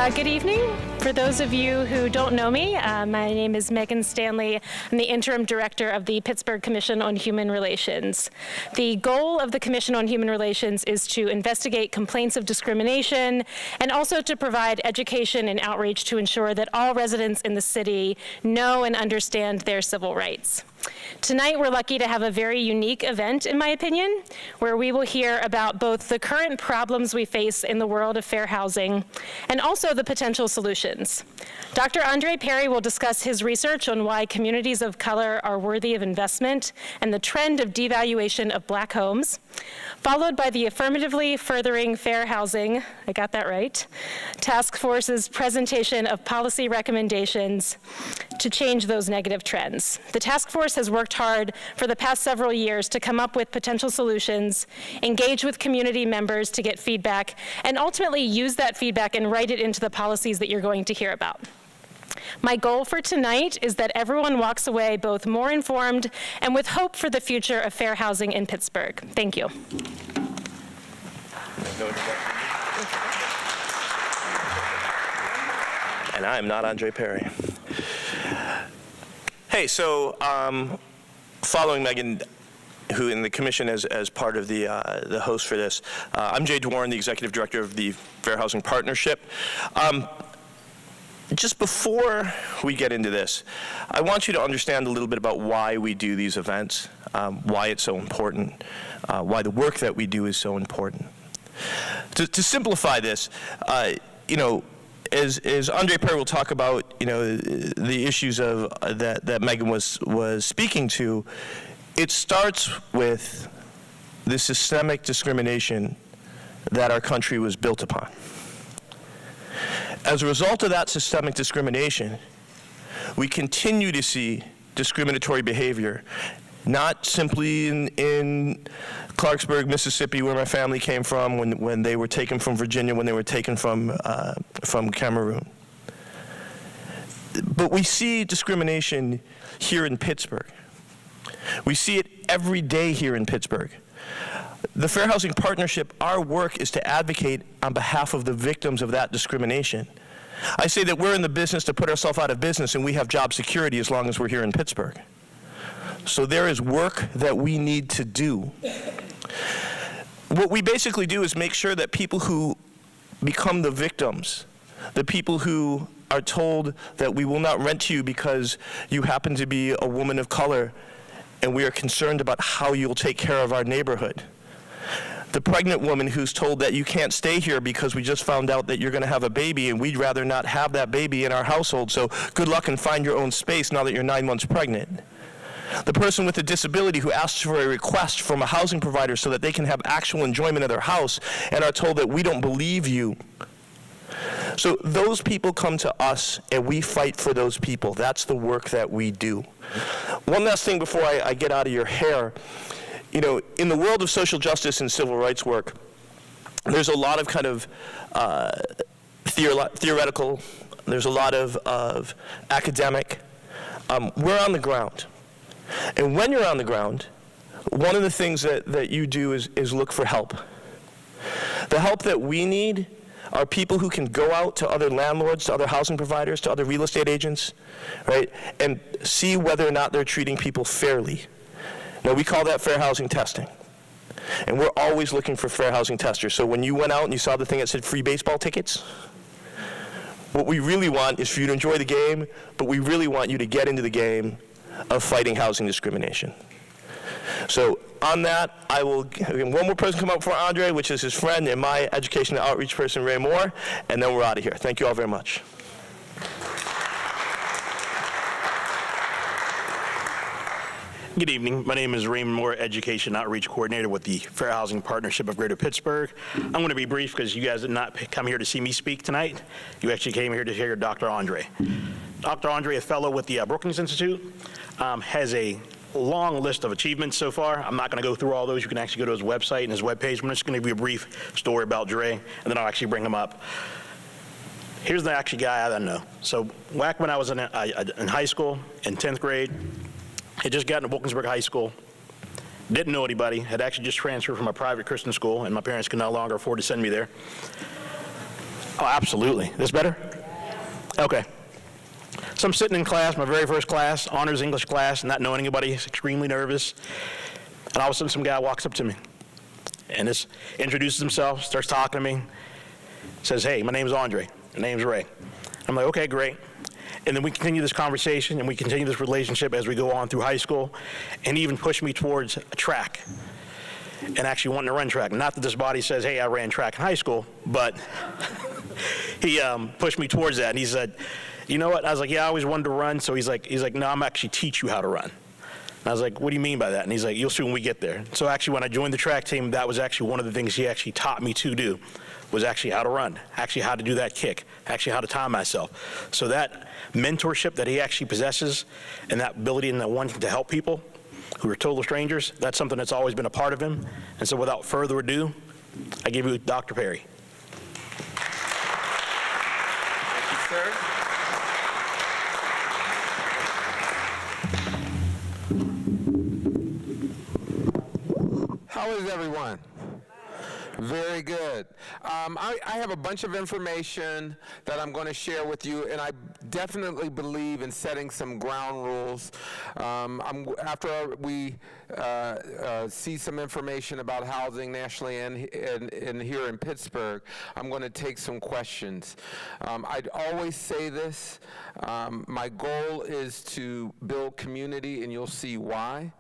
Good evening. For those of you who don't know me, my name is Megan Stanley. I'm the interim director of the Pittsburgh Commission on Human Relations. The goal of the Commission on Human Relations is to investigate complaints of discrimination and also to provide education and outreach to ensure that all residents in the city know and understand their civil rights. Tonight, we're lucky to have a very unique event, in my opinion, where we will hear about both the current problems we face in the world of fair housing and also the potential solutions. Dr. Andre Perry will discuss his research on why communities of color are worthy of investment and the trend of devaluation of Black homes, followed by the Affirmatively Furthering Fair Housing, I got that right, task force's presentation of policy recommendations to change those negative trends. The task force has worked hard for the past several years to come up with potential solutions, engage with community members to get feedback, and ultimately use that feedback and write it into the policies that you're going to hear about. My goal for tonight is that everyone walks away both more informed and with hope for the future of fair housing in Pittsburgh. Thank you. And I'm not Andre Perry. Hey, so following Megan, who in the commission as part of the host for this, I'm Jay Dwarren, the executive director of the Fair Housing Partnership. Just before we get into this, I want you to understand a little bit about why we do these events, why it's so important, why the work that we do is so important. To simplify this, as Andre Perry will talk about, the issues of that Megan was speaking to, it starts with the systemic discrimination that our country was built upon. As a result of that systemic discrimination, we continue to see discriminatory behavior, not simply in Clarksburg, Mississippi, where my family came from, when they were taken from Virginia, when they were taken from Cameroon. But we see discrimination here in Pittsburgh. We see it every day here in Pittsburgh. The Fair Housing Partnership, our work is to advocate on behalf of the victims of that discrimination. I say that we're in the business to put ourselves out of business, and we have job security as long as we're here in Pittsburgh. So there is work that we need to do. What we basically do is make sure that people who become the victims, the people who are told that we will not rent to you because you happen to be a woman of color, and we are concerned about how you'll take care of our neighborhood. The pregnant woman who's told that you can't stay here because we just found out that you're going to have a baby and we'd rather not have that baby in our household, so good luck and find your own space now that you're 9 months pregnant. The person with a disability who asks for a request from a housing provider so that they can have actual enjoyment of their house and are told that we don't believe you. So those people come to us and we fight for those people. That's the work that we do. One last thing before I get out of your hair. In the world of social justice and civil rights work, there's a lot of kind of theoretical, there's a lot of academic. We're on the ground. And when you're on the ground, one of the things that you do is look for help. The help that we need are people who can go out to other landlords, to other housing providers, to other real estate agents, right, and see whether or not they're treating people fairly. Now, we call that fair housing testing. And we're always looking for fair housing testers. So when you went out and you saw the thing that said free baseball tickets, what we really want is for you to enjoy the game, but we really want you to get into the game of fighting housing discrimination. So on that, I will, one more person come up for Andre, which is his friend and my education and outreach person, Ray Moore, and then we're out of here. Thank you all very much. Good evening. My name is Raymond Moore, Education Outreach Coordinator with the Fair Housing Partnership of Greater Pittsburgh. I'm going to be brief because you guys did not come here to see me speak tonight. You actually came here to hear Dr. Andre. Dr. Andre, a fellow with the Brookings Institute, has a long list of achievements so far. I'm not going to go through all those. You can actually go to his website and his webpage. I'm just going to give you a brief story about Dre, and then I'll actually bring him up. Here's the actual guy I know. So back when I was in high school, in 10th grade, had just gotten to Wilkinsburg High School, didn't know anybody, had actually just transferred from a private Christian school, and my parents could no longer afford to send me there. Oh, absolutely. This better? Okay. So I'm sitting in class, my very first class, honors English class, not knowing anybody, extremely nervous. And all of a sudden, some guy walks up to me and just introduces himself, starts talking to me, says, "Hey, my name's Andre. My name's Ray." I'm like, "Okay, great." And then we continue this conversation and we continue this relationship as we go on through high school, and he even pushed me towards a track and actually wanting to run track. Not that this body says, "Hey, I ran track in high school," but he pushed me towards that. And he said, "You know what?" I was like, "Yeah, I always wanted to run." So he's like, "No, I'm actually teach you how to run." And I was like, "What do you mean by that?" And he's like, "You'll see when we get there." So actually, when I joined the track team, that was actually one of the things he actually taught me to do, was actually how to run, actually how to do that kick, actually how to time myself. So that mentorship that he actually possesses, and that ability and that wanting to help people who are total strangers, that's something that's always been a part of him. And so without further ado, I give you Dr. Perry. Thank you, sir. How is everyone? Very good. I have a bunch of information that I'm going to share with you, and I definitely believe in setting some ground rules. After we see some information about housing nationally and here in Pittsburgh, I'm going to take some questions. I'd always say this. My goal is to build community, and you'll see why.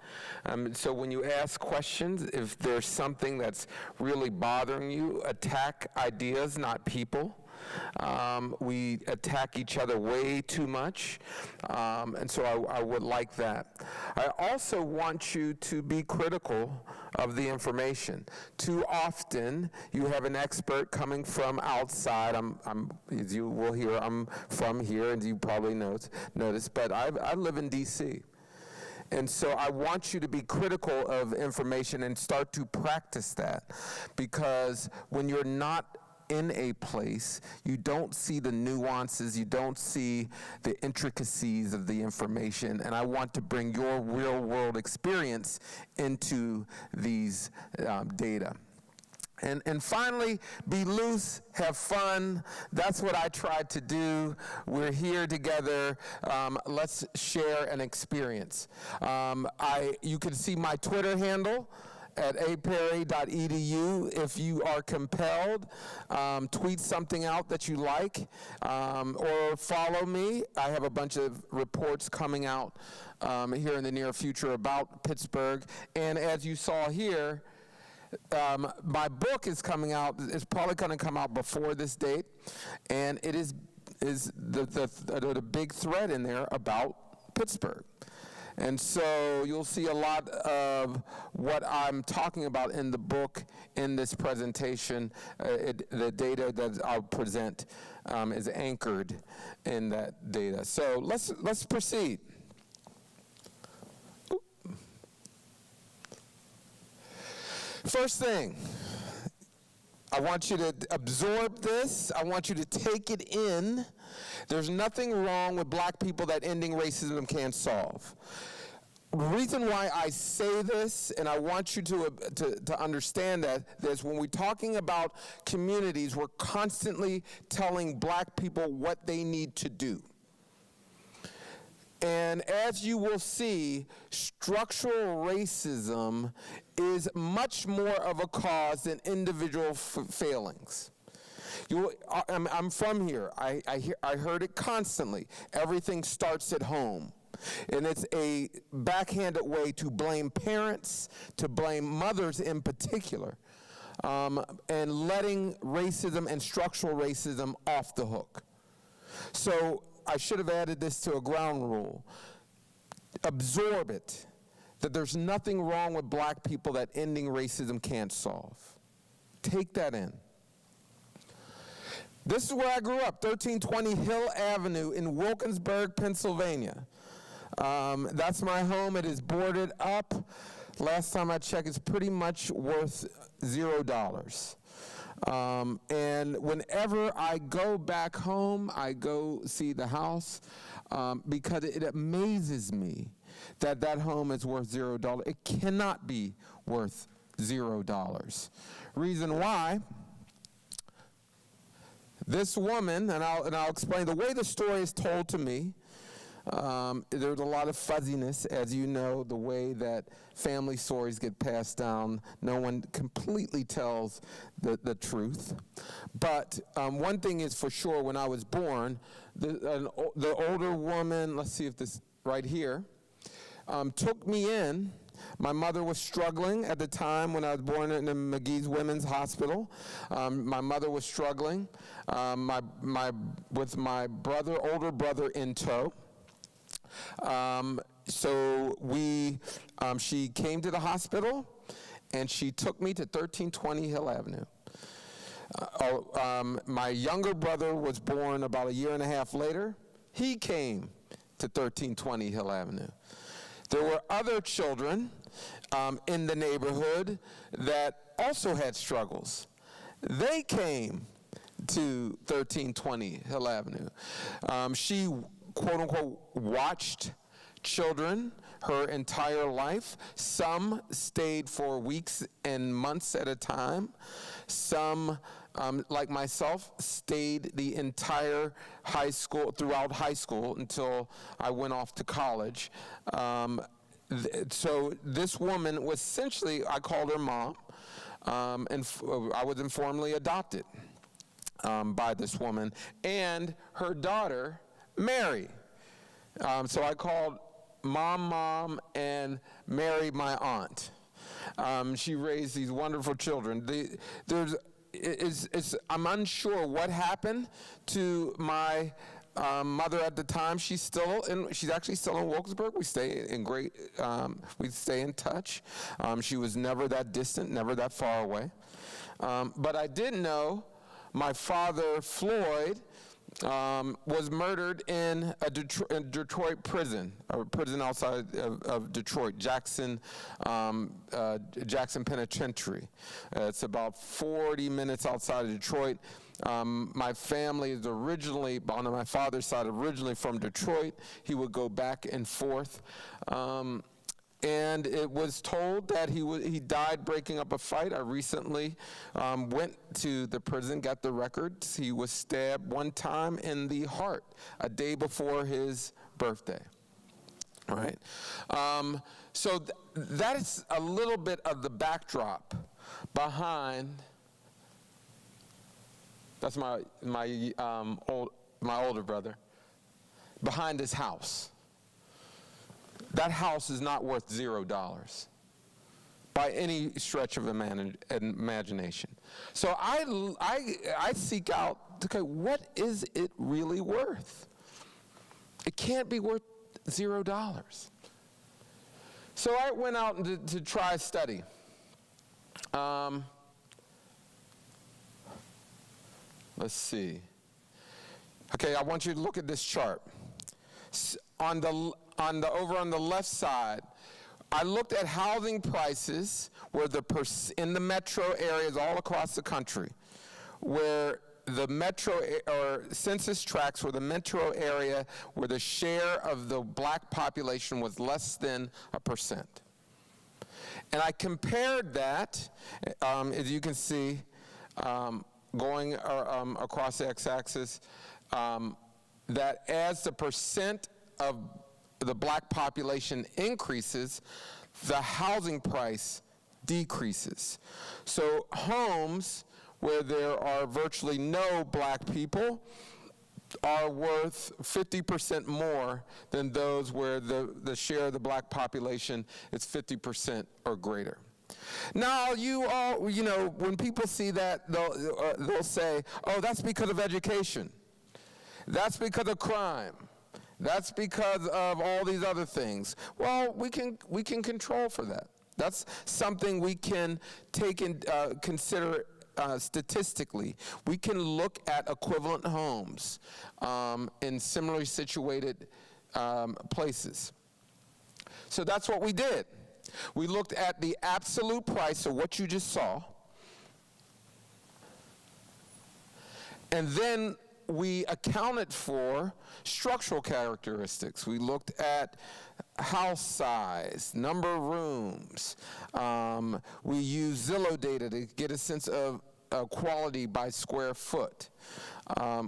So when you ask questions, if there's something that's really bothering you, attack ideas, not people. We attack each other way too much, and so I would like that. I also want you to be critical of the information. Too often, you have an expert coming from outside. As you will hear, I'm from here, and you probably notice, but I live in D.C., and so I want you to be critical of information and start to practice that, because when you're not in a place, you don't see the nuances, you don't see the intricacies of the information, and I want to bring your real world experience into these data. And finally, be loose, have fun. That's what I tried to do. We're here together. Let's share an experience. You can see my Twitter handle at aperry.edu. If you are compelled, tweet something out that you like, or follow me. I have a bunch of reports coming out here in the near future about Pittsburgh. And as you saw here, my book is coming out. It's probably going to come out before this date, and it is the big thread in there about Pittsburgh. And so you'll see a lot of what I'm talking about in the book in this presentation. The data that I'll present is anchored in that data. So let's proceed. First thing, I want you to absorb this. I want you to take it in. There's nothing wrong with black people that ending racism can't solve. The reason why I say this, and I want you to understand that, is when we're talking about communities, we're constantly telling black people what they need to do. And as you will see, structural racism is much more of a cause than individual failings. I'm from here. I heard it constantly. Everything starts at home. And it's a backhanded way to blame parents, to blame mothers in particular, and letting racism and structural racism off the hook. So I should have added this to a ground rule. Absorb it, that there's nothing wrong with black people that ending racism can't solve. Take that in. This is where I grew up, 1320 Hill Avenue in Wilkinsburg, Pennsylvania. That's my home. It is boarded up. Last time I checked, it's pretty much worth $0. And whenever I go back home, I go see the house, because it amazes me that that home is worth $0. It cannot be worth $0. Reason why, This woman, and I'll explain the way the story is told to me. There's a lot of fuzziness, as you know, the way that family stories get passed down. No one completely tells the truth. But one thing is for sure, when I was born, the older woman, let's see if this right here, took me in. My mother was struggling at the time when I was born in the McGee's Women's Hospital. My mother was struggling with my older brother in tow. So she came to the hospital, and she took me to 1320 Hill Avenue. My younger brother was born about a year and a half later. He came to 1320 Hill Avenue. There were other children in the neighborhood that also had struggles. They came to 1320 Hill Avenue. She, quote unquote, watched children her entire life. Some stayed for weeks and months at a time. Some, like myself, stayed the entire throughout high school until I went off to college. So this woman was essentially, I called her mom, and I was informally adopted by this woman and her daughter, Mary. So I called Mom, and Mary, my aunt. She raised these wonderful children. I'm unsure what happened to my mother at the time. She's actually still in Wilkesburg. We stay in touch. She was never that distant, never that far away. But I did know my father, Floyd, was murdered in a Detroit prison, a prison outside of Detroit, Jackson Penitentiary. It's about 40 minutes outside of Detroit. My family is originally, on my father's side, originally from Detroit. He would go back and forth. And it was told that he died breaking up a fight. I recently went to the prison, got the records. He was stabbed one time in the heart a day before his birthday. All right. So that is a little bit of the backdrop behind. That's my older brother. Behind his house. That house is not worth $0 by any stretch of imagination. So I seek out, okay, what is it really worth? It can't be worth $0. So I went out to try a study. Let's see. Okay, I want you to look at this chart. Over on the left side, I looked at housing prices in the metro areas all across the country, where the metro or census tracts where the metro area where the share of the black population was less than 1%. And I compared that, as you can see, going across the x-axis, that as the percent of the black population increases, the housing price decreases. So homes where there are virtually no black people are worth 50% more than those where the share of the black population is 50% or greater. Now, you all, when people see that, they'll say, oh, that's because of education. That's because of crime. That's because of all these other things. Well, we can control for that. That's something we can take and consider statistically. We can look at equivalent homes in similarly situated places. So that's what we did. We looked at the absolute price of what you just saw, and then we accounted for structural characteristics. We looked at house size, number of rooms. We used Zillow data to get a sense of quality by square foot.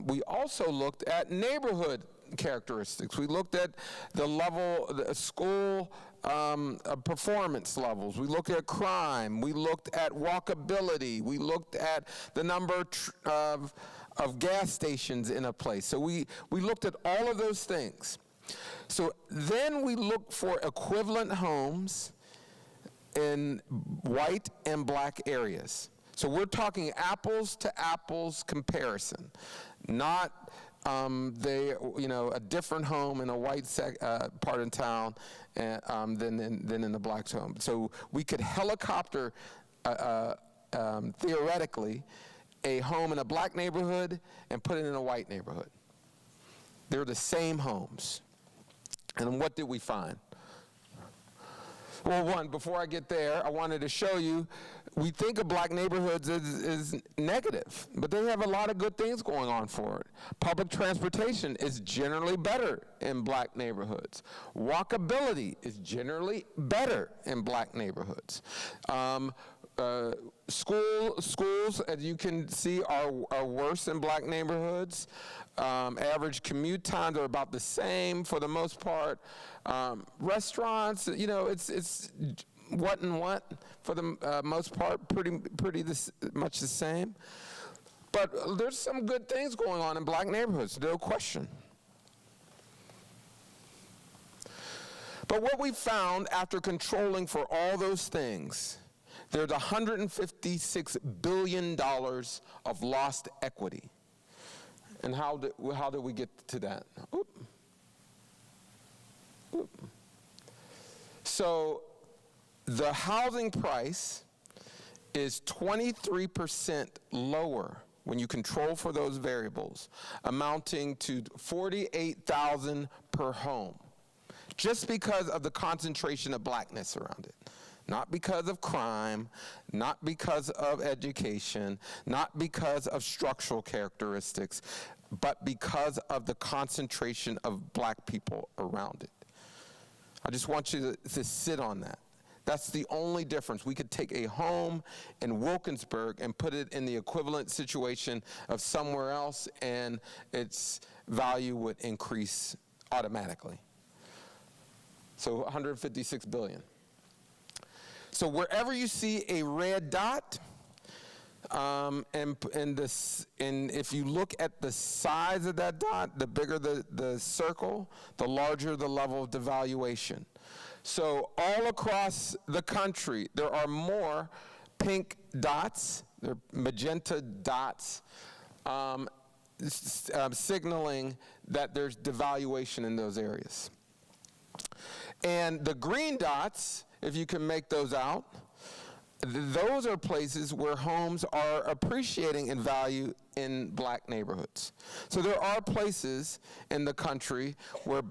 We also looked at neighborhood characteristics. We looked at the level, the school performance levels. We looked at crime. We looked at walkability. We looked at the number of gas stations in a place. So we looked at all of those things. So then we looked for equivalent homes in white and black areas. So we're talking apples to apples comparison, not a different home in a white part of town than in the black home. So we could helicopter theoretically a home in a black neighborhood and put it in a white neighborhood. They're the same homes. And what did we find? Well, one, before I get there, I wanted to show you, we think of black neighborhoods as negative, but they have a lot of good things going on for it. Public transportation is generally better in black neighborhoods. Walkability is generally better in black neighborhoods. Schools, as you can see, are worse in black neighborhoods. Average commute times are about the same for the most part. Restaurants, it's what and what for the most part, pretty much the same. But there's some good things going on in black neighborhoods, no question. But what we found after controlling for all those things, there's $156 billion of lost equity. And how did we get to that? So the housing price is 23% lower when you control for those variables, amounting to $48,000 per home, just because of the concentration of blackness around it. Not because of crime, not because of education, not because of structural characteristics, but because of the concentration of black people around it. I just want you to sit on that. That's the only difference. We could take a home in Wilkinsburg and put it in the equivalent situation of somewhere else, and its value would increase automatically. So 156 billion. So wherever you see a red dot, and if you look at the size of that dot, the bigger the circle, the larger the level of devaluation. So all across the country, there are more pink dots, they're magenta dots, signaling that there's devaluation in those areas. And the green dots, if you can make those out, those are places where homes are appreciating in value in black neighborhoods. So there are places in the country where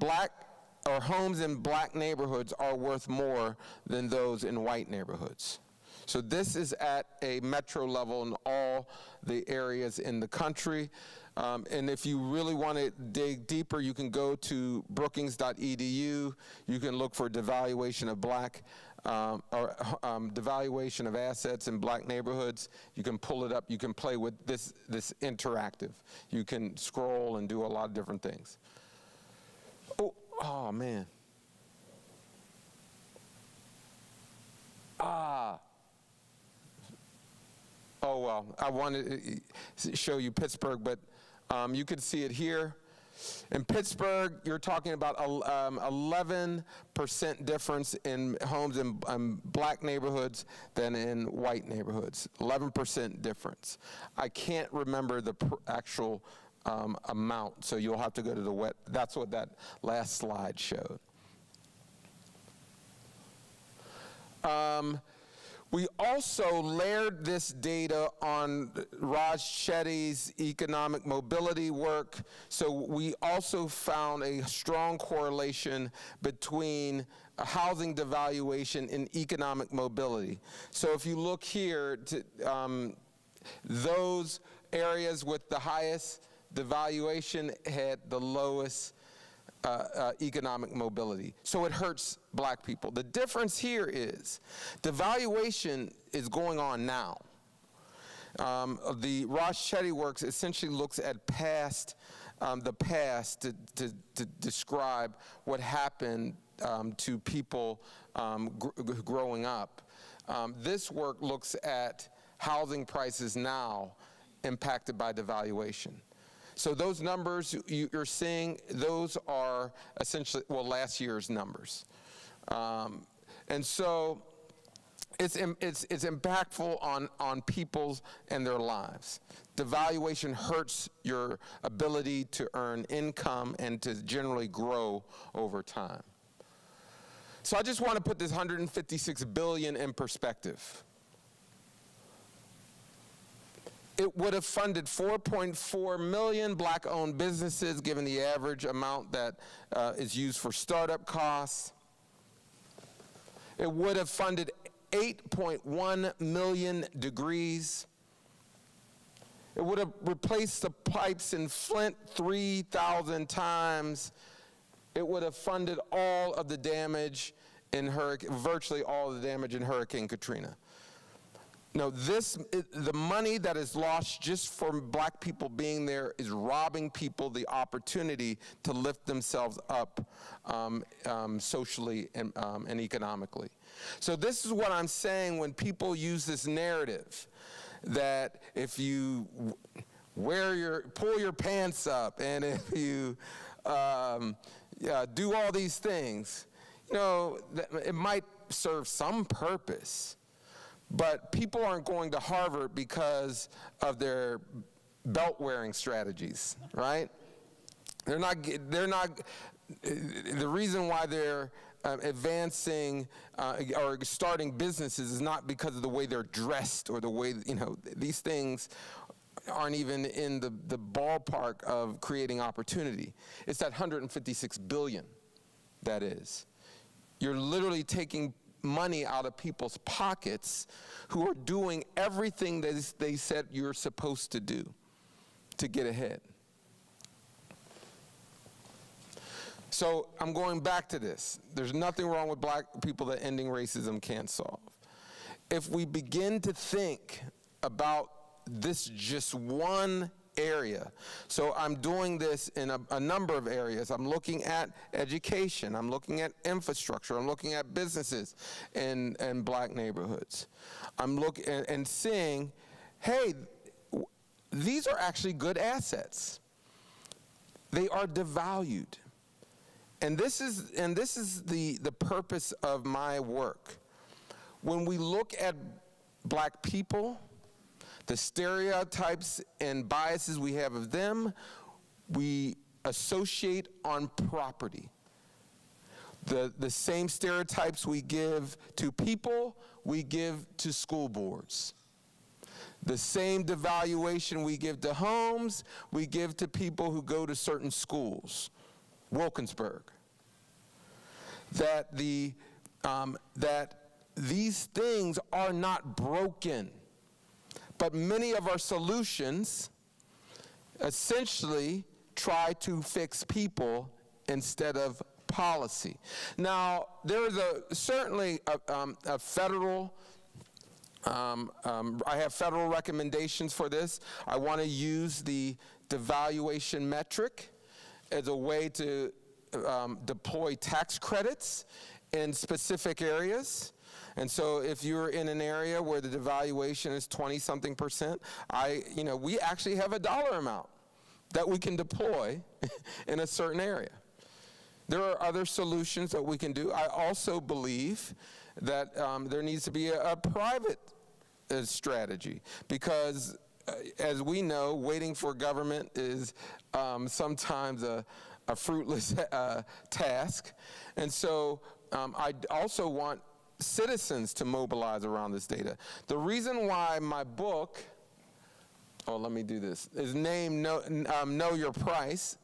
homes in black neighborhoods are worth more than those in white neighborhoods. So this is at a metro level in all the areas in the country. And if you really want to dig deeper, you can go to brookings.edu. You can look for devaluation of devaluation of assets in black neighborhoods. You can pull it up. You can play with this interactive. You can scroll and do a lot of different things. Oh man. Oh, well, I wanted to show you Pittsburgh, but you can see it here. In Pittsburgh, you're talking about 11% difference in homes in black neighborhoods than in white neighborhoods. 11% difference. I can't remember the actual amount, so you'll have to go to the that's what that last slide showed. We also layered this data on Raj Chetty's economic mobility work. So we also found a strong correlation between housing devaluation and economic mobility. So if you look here, those areas with the highest devaluation had the lowest economic mobility. So it hurts black people. The difference here is devaluation is going on now. The Ross-Chetty works essentially looks at the past to describe what happened to people growing up. This work looks at housing prices now impacted by devaluation. So those numbers you're seeing, those are essentially, well, last year's numbers. And so it's impactful on people and their lives. Devaluation hurts your ability to earn income and to generally grow over time. So I just want to put this $156 billion in perspective. It would have funded 4.4 million black-owned businesses, given the average amount that is used for startup costs. It would have funded 8.1 million degrees. It would have replaced the pipes in Flint 3,000 times. It would have funded all of the damage in virtually all of the damage in Hurricane Katrina. No, the money that is lost just for black people being there is robbing people the opportunity to lift themselves up socially and economically. So this is what I'm saying when people use this narrative that if you pull your pants up and if you do all these things, it might serve some purpose. But people aren't going to Harvard because of their belt-wearing strategies, right? They're not, the reason why they're advancing or starting businesses is not because of the way they're dressed or the way, these things aren't even in the ballpark of creating opportunity. It's that $156 billion, that is. You're literally taking money out of people's pockets who are doing everything that they said you're supposed to do to get ahead. So I'm going back to this. There's nothing wrong with black people that ending racism can't solve. If we begin to think about this just one area. So I'm doing this in a number of areas. I'm looking at education. I'm looking at infrastructure. I'm looking at businesses in black neighborhoods. I'm looking and seeing, hey, these are actually good assets. They are devalued. And this is the purpose of my work. When we look at black people, the stereotypes and biases we have of them, we associate on property. The same stereotypes we give to people, we give to school boards. The same devaluation we give to homes, we give to people who go to certain schools. Wilkinsburg. That these things are not broken. But many of our solutions essentially try to fix people instead of policy. Now, there is certainly a federal, I have federal recommendations for this. I want to use the devaluation metric as a way to deploy tax credits in specific areas. And so if you're in an area where the devaluation is 20-something%, we actually have a dollar amount that we can deploy in a certain area. There are other solutions that we can do. I also believe that there needs to be a private strategy because, as we know, waiting for government is sometimes a fruitless task. And so I also want citizens to mobilize around this data. The reason why my book, let me do this, is named Know Your Price.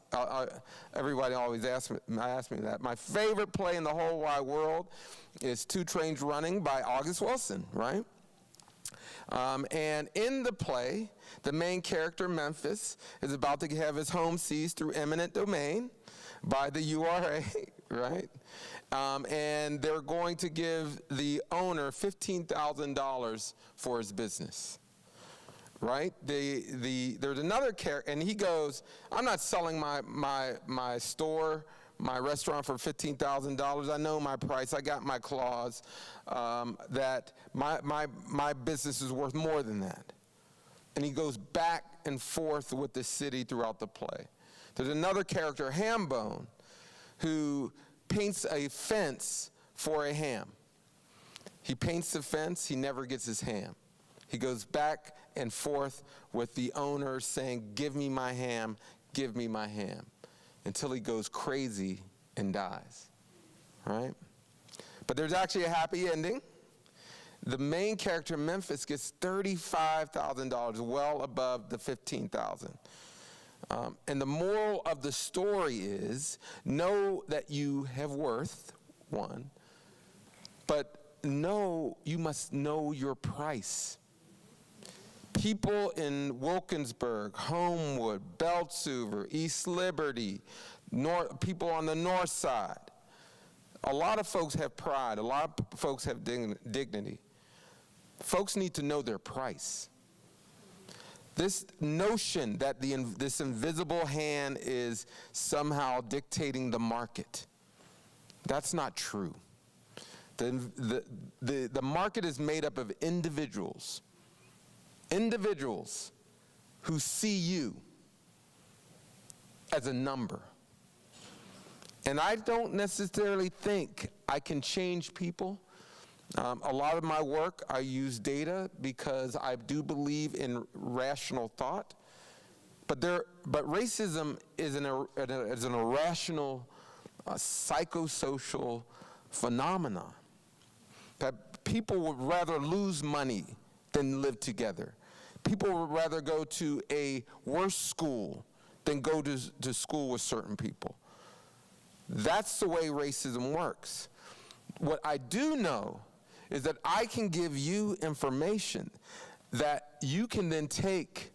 Everybody always asks me that. My favorite play in the whole wide world is Two Trains Running by August Wilson, right? And in the play, the main character, Memphis, is about to have his home seized through eminent domain by the URA, right? And they're going to give the owner $15,000 for his business, right? There's another character, and he goes, I'm not selling my store, my restaurant for $15,000. I know my price. I got my clause that my business is worth more than that. And he goes back and forth with the city throughout the play. There's another character, Hambone, who paints a fence for a ham. He paints the fence, he never gets his ham. He goes back and forth with the owner saying, give me my ham, give me my ham, until he goes crazy and dies, right? But there's actually a happy ending. The main character, Memphis, gets $35,000, well above the $15,000. And the moral of the story is, know that you have worth, one, but you must know your price. People in Wilkinsburg, Homewood, Beltsuver, East Liberty, people on the north side, a lot of folks have pride, a lot of folks have dignity. Folks need to know their price. This notion that this invisible hand is somehow dictating the market, that's not true. The market is made up of individuals who see you as a number. And I don't necessarily think I can change people. A lot of my work, I use data because I do believe in rational thought. But racism is an irrational, psychosocial phenomenon. That people would rather lose money than live together. People would rather go to a worse school than go to school with certain people. That's the way racism works. What I do know is that I can give you information that you can then take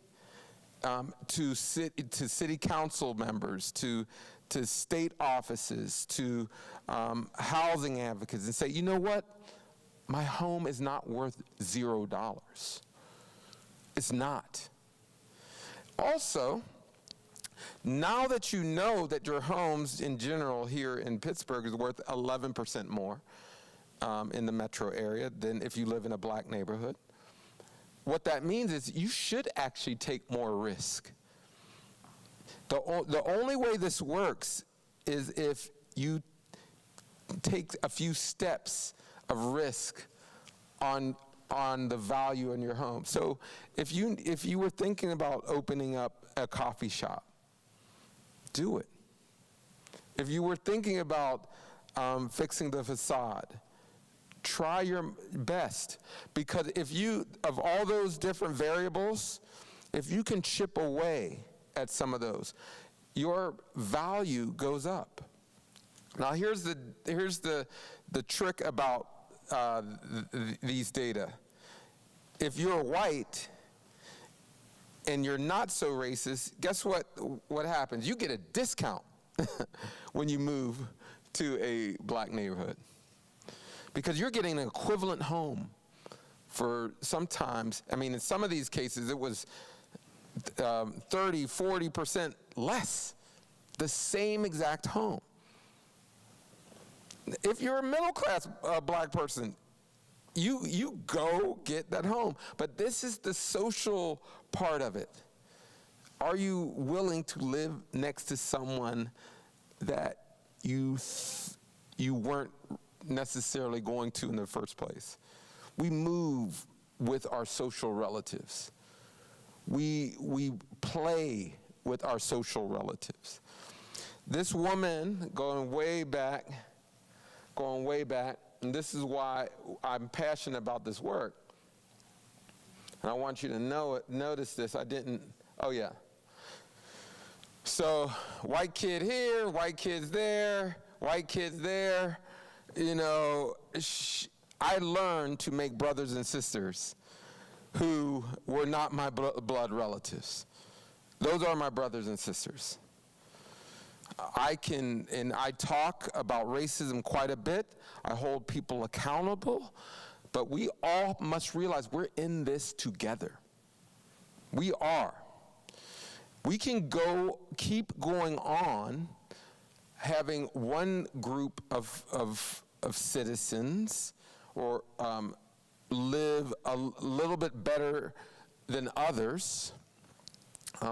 to city council members, to state offices, to housing advocates, and say, you know what? My home is not worth $0. It's not. Also, now that you know that your homes in general here in Pittsburgh is worth 11% more in the metro area than if you live in a black neighborhood, what that means is you should actually take more risk. The only way this works is if you take a few steps of risk on the value in your home. So if you were thinking about opening up a coffee shop, do it. If you were thinking about fixing the facade, try your best. Because of all those different variables, if you can chip away at some of those, your value goes up. Now here's the trick about these data. If you're white and you're not so racist, guess what happens? You get a discount when you move to a black neighborhood, because you're getting an equivalent home for sometimes, in some of these cases it was 30-40% less, the same exact home. If you're a middle-class black person, you go get that home. But this is the social part of it. Are you willing to live next to someone that you weren't necessarily going to in the first place? We move with our social relatives. We play with our social relatives. This woman, going way back, and this is why I'm passionate about this work. And I want you to notice this. So, white kid here, white kids there, white kids there. I learned to make brothers and sisters who were not my blood relatives. Those are my brothers and sisters. I talk about racism quite a bit. I hold people accountable, but we all must realize we're in this together. We are. We can keep going on having one group of citizens or live a little bit better than others.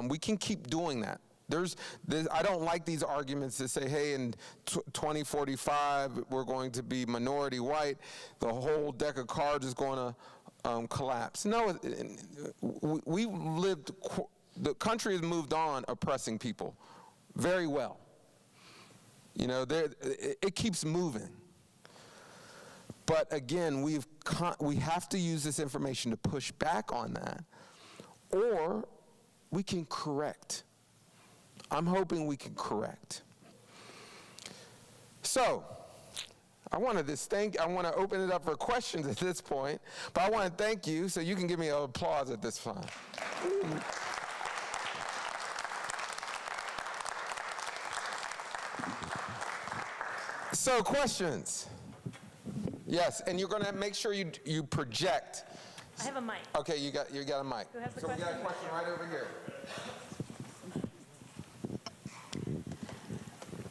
We can keep doing that. I don't like these arguments that say, hey, in 2045, we're going to be minority white. The whole deck of cards is going to collapse. No, the country has moved on oppressing people very well. You know, it keeps moving. But again, we have to use this information to push back on that, or we can correct. I'm hoping we can correct. So, I want to open it up for questions at this point, but I want to thank you, so you can give me an applause at this time. So, questions? Yes, and you're going to make sure you project. I have a mic. Okay, you got a mic. Who has the so question? we got a question right over here.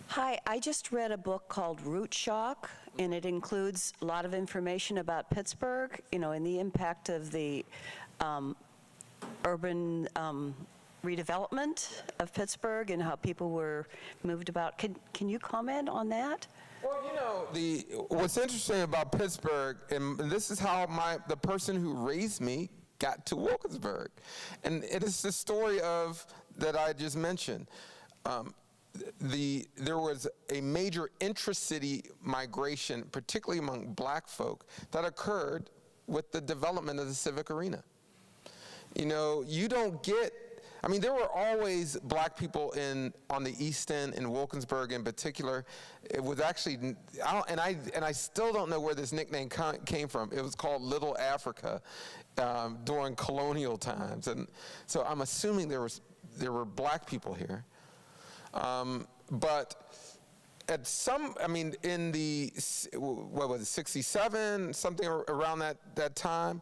Hi, I just read a book called Root Shock, and it includes a lot of information about Pittsburgh, you know, and the impact of the urban redevelopment of Pittsburgh and how people were moved about. Can you comment on that? Well, you know, what's interesting about Pittsburgh, and this is how the person who raised me got to Wilkinsburg, and it is the story that I just mentioned. There was a major intra-city migration, particularly among black folk, that occurred with the development of the Civic Arena. You know, there were always black people on the East End in Wilkinsburg in particular. It was actually, I still don't know where this nickname came from. It was called Little Africa during colonial times, and so I'm assuming there were black people here. But at in the, what was it, 67, something around that time,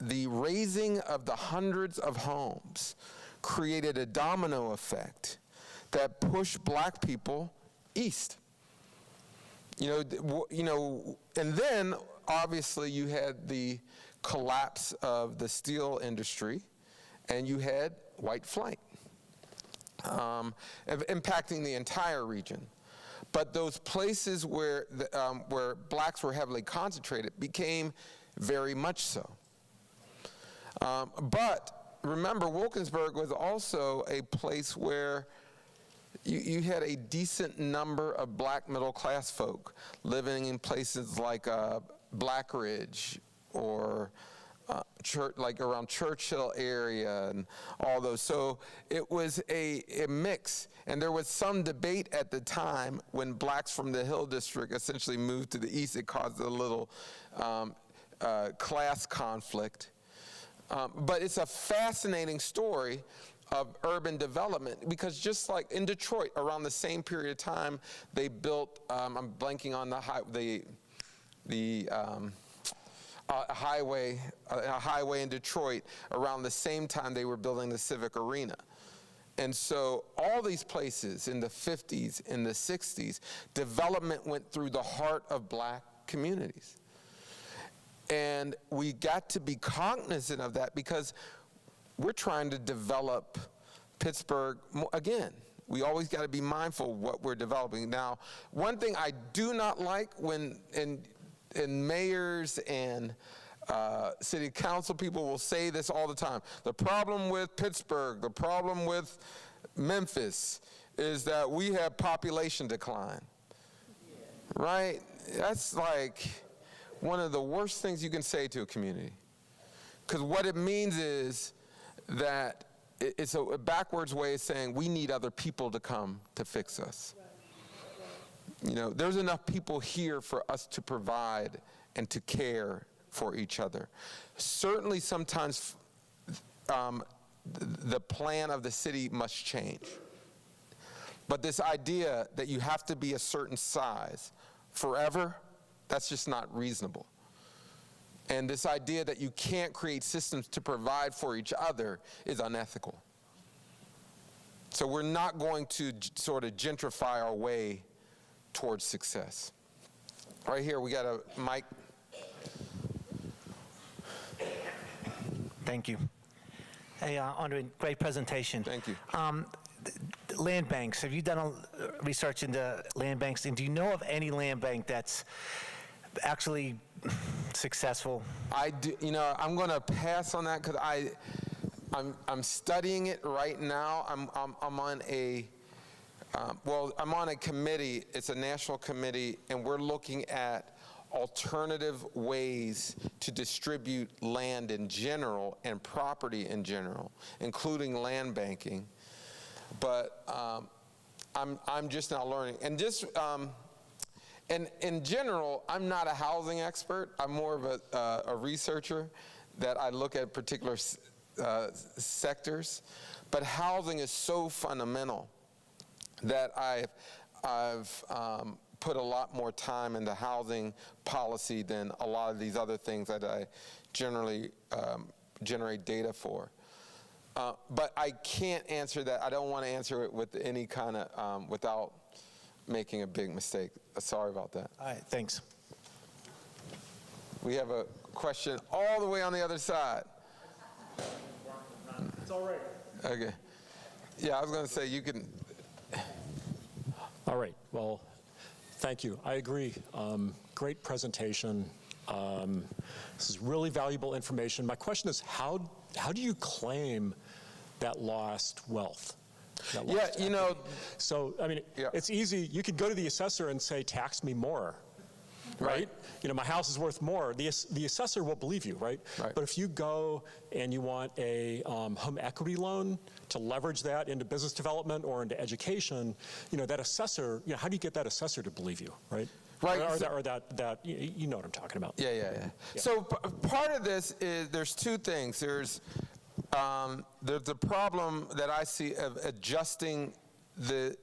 the raising of the hundreds of homes created a domino effect that pushed black people east. You know, and then obviously you had the collapse of the steel industry, and you had white flight, impacting the entire region. But those places where blacks were heavily concentrated became very much so. But remember, Wilkinsburg was also a place where you had a decent number of black middle-class folk living in places like Black Ridge or like around Churchill area and all those. So it was a mix. And there was some debate at the time when blacks from the Hill District essentially moved to the east. It caused a little class conflict. But it's a fascinating story of urban development, because just like in Detroit, around the same period of time, they built, I'm blanking on a highway in Detroit. Around the same time they were building the Civic Arena. And so all these places in the 50s, in the 60s, development went through the heart of black communities. And we got to be cognizant of that, because we're trying to develop Pittsburgh again. We always got to be mindful of what we're developing. Now, one thing I do not like when mayors and city council people will say this all the time. The problem with Pittsburgh, the problem with Memphis is that we have population decline, right? That's like one of the worst things you can say to a community. Because what it means is that it's a backwards way of saying we need other people to come to fix us. You know, there's enough people here for us to provide and to care for each other. Certainly sometimes the plan of the city must change. But this idea that you have to be a certain size forever, that's just not reasonable. And this idea that you can't create systems to provide for each other is unethical. So we're not going to sort of gentrify our way towards success. Right here, we got a mic. Thank you. Hey, Andre, great presentation. Thank you. Land banks, have you done research into land banks? And do you know of any land bank that's actually successful? I do, you know, I'm going to pass on that because I'm studying it right now. I'm on a I'm on a committee. It's a national committee, and we're looking at alternative ways to distribute land in general and property in general, including land banking. But I'm just now learning, and just and in general, I'm not a housing expert. I'm more of a researcher that I look at particular sectors. But housing is so fundamental that I've put a lot more time into housing policy than a lot of these other things that I generally generate data for. But I can't answer that. I don't want to answer it with any kind of, without making a big mistake. Sorry about that. All right, thanks. We have a question all the way on the other side. It's all right. Okay. Yeah, I was going to say you can. All right. Well, thank you. I agree. Great presentation. This is really valuable information. My question is, how do you claim that lost wealth? That lost Yeah, you know. So, I mean, Yeah. it's easy. You could go to the assessor and say, tax me more. Right? You know, my house is worth more. The assessor will believe you, right? But if you go and you want a home equity loan to leverage that into business development or into education, you know, that assessor, you know, how do you get that assessor to believe you, right? Right. Or that you know what I'm talking about. Yeah. So part of this is there's two things. There's the problem that I see of adjusting the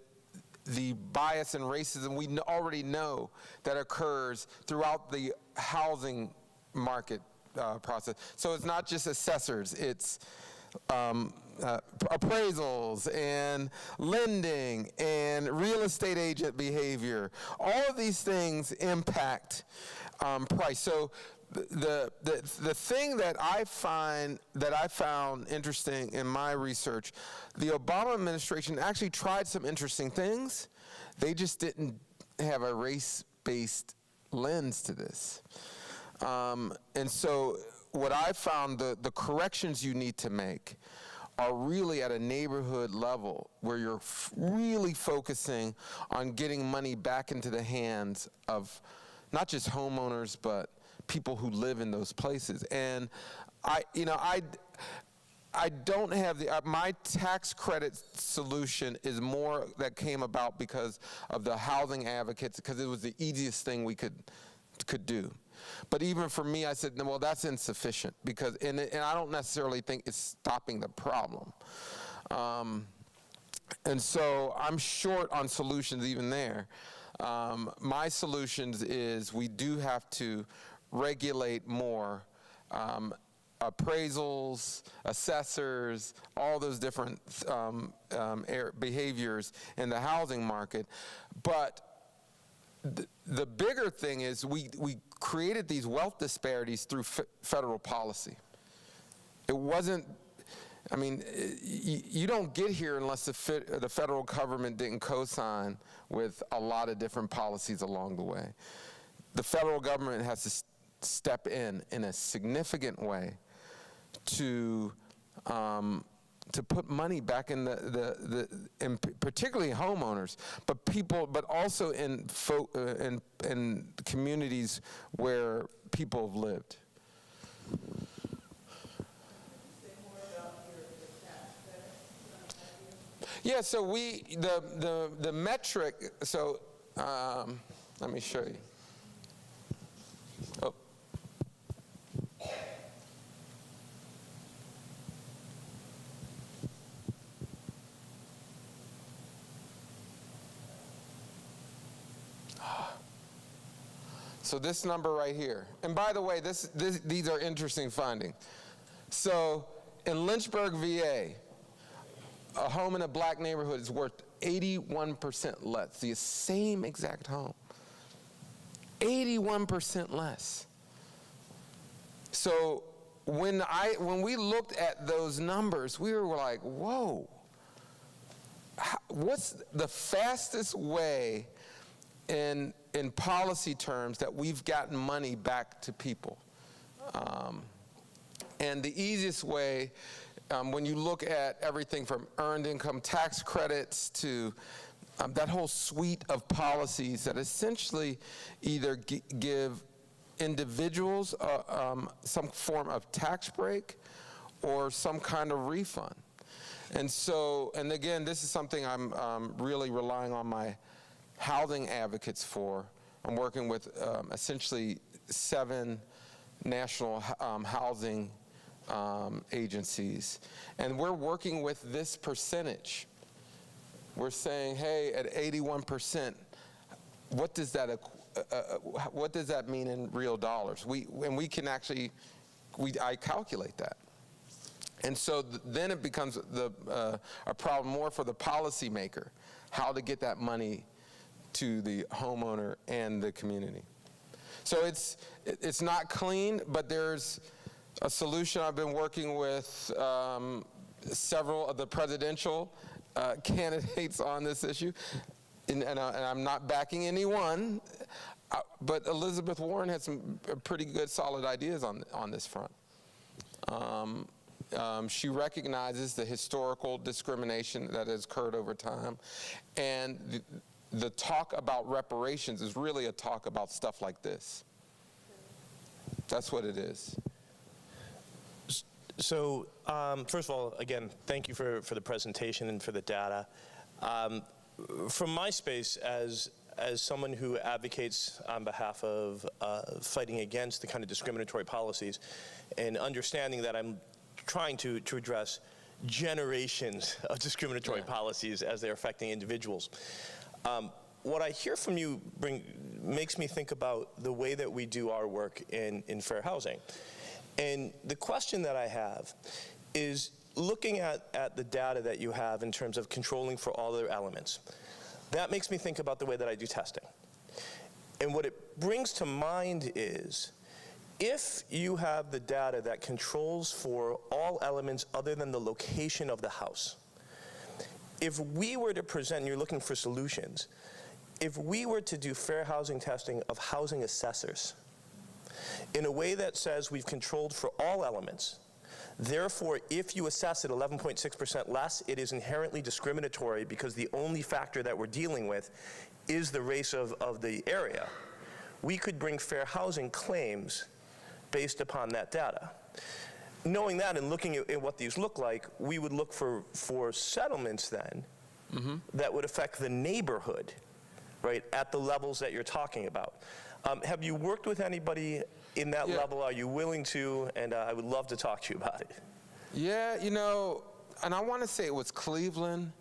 bias and racism we already know that occurs throughout the housing market process. So it's not just assessors, it's appraisals and lending and real estate agent behavior. All of these things impact price. So the thing that I found interesting in my research, the Obama administration actually tried some interesting things. They just didn't have a race-based lens to this. And so what I found, the corrections you need to make are really at a neighborhood level where you're really focusing on getting money back into the hands of not just homeowners, but people who live in those places. And I don't have my tax credit solution is more that came about because of the housing advocates, because it was the easiest thing we could do. But even for me, I said, no, well, that's insufficient because, and I don't necessarily think it's stopping the problem. And so I'm short on solutions even there. My solutions is we do have to regulate more appraisals, assessors, all those different behaviors in the housing market. But the bigger thing is we created these wealth disparities through federal policy. It wasn't, I mean, you don't get here unless the federal government didn't co-sign with a lot of different policies along the way. The federal government has to step in a significant way to put money back in in particularly homeowners, but also in communities where people have lived. Yeah, so the metric, so let me show you. Oh. So this number right here, and by the way, these are interesting findings. So in Lynchburg, VA, a home in a black neighborhood is worth 81% less, the same exact home. 81% less. So when we looked at those numbers, we were like, whoa, what's the fastest way in policy terms that we've gotten money back to people? And the easiest way, when you look at everything from earned income tax credits to that whole suite of policies that essentially either give individuals some form of tax break or some kind of refund. And so, and again, this is something I'm really relying on my housing advocates for. I'm working with essentially 7 national housing agencies, and we're working with this percentage. We're saying, hey, at 81%, what does that mean in real dollars? We can actually, I calculate that. And so then it becomes a problem more for the policymaker, how to get that money to the homeowner and the community. So it's not clean, but there's a solution. I've been working with several of the presidential candidates on this issue, and I'm not backing anyone, but Elizabeth Warren had some pretty good, solid ideas on this front. She recognizes the historical discrimination that has occurred over time, and the talk about reparations is really a talk about stuff like this. That's what it is. So, first of all, again, thank you for the presentation and for the data. From my space, as someone who advocates on behalf of fighting against the kind of discriminatory policies and understanding that I'm trying to address generations of discriminatory policies as they're affecting individuals. What I hear from you makes me think about the way that we do our work in fair housing. And the question that I have is looking at the data that you have in terms of controlling for all their elements. That makes me think about the way that I do testing. And what it brings to mind is, if you have the data that controls for all elements other than the location of the house, if we were to present, and you're looking for solutions, if we were to do fair housing testing of housing assessors in a way that says we've controlled for all elements, therefore, if you assess it 11.6% less, it is inherently discriminatory because the only factor that we're dealing with is the race of the area, we could bring fair housing claims based upon that data. Knowing that and looking at what these look like, we would look for settlements then that would affect the neighborhood, right, at the levels that you're talking about. Have you worked with anybody in that level? Are you willing to? And I would love to talk to you about it. Yeah, you know, and I want to say it was Cleveland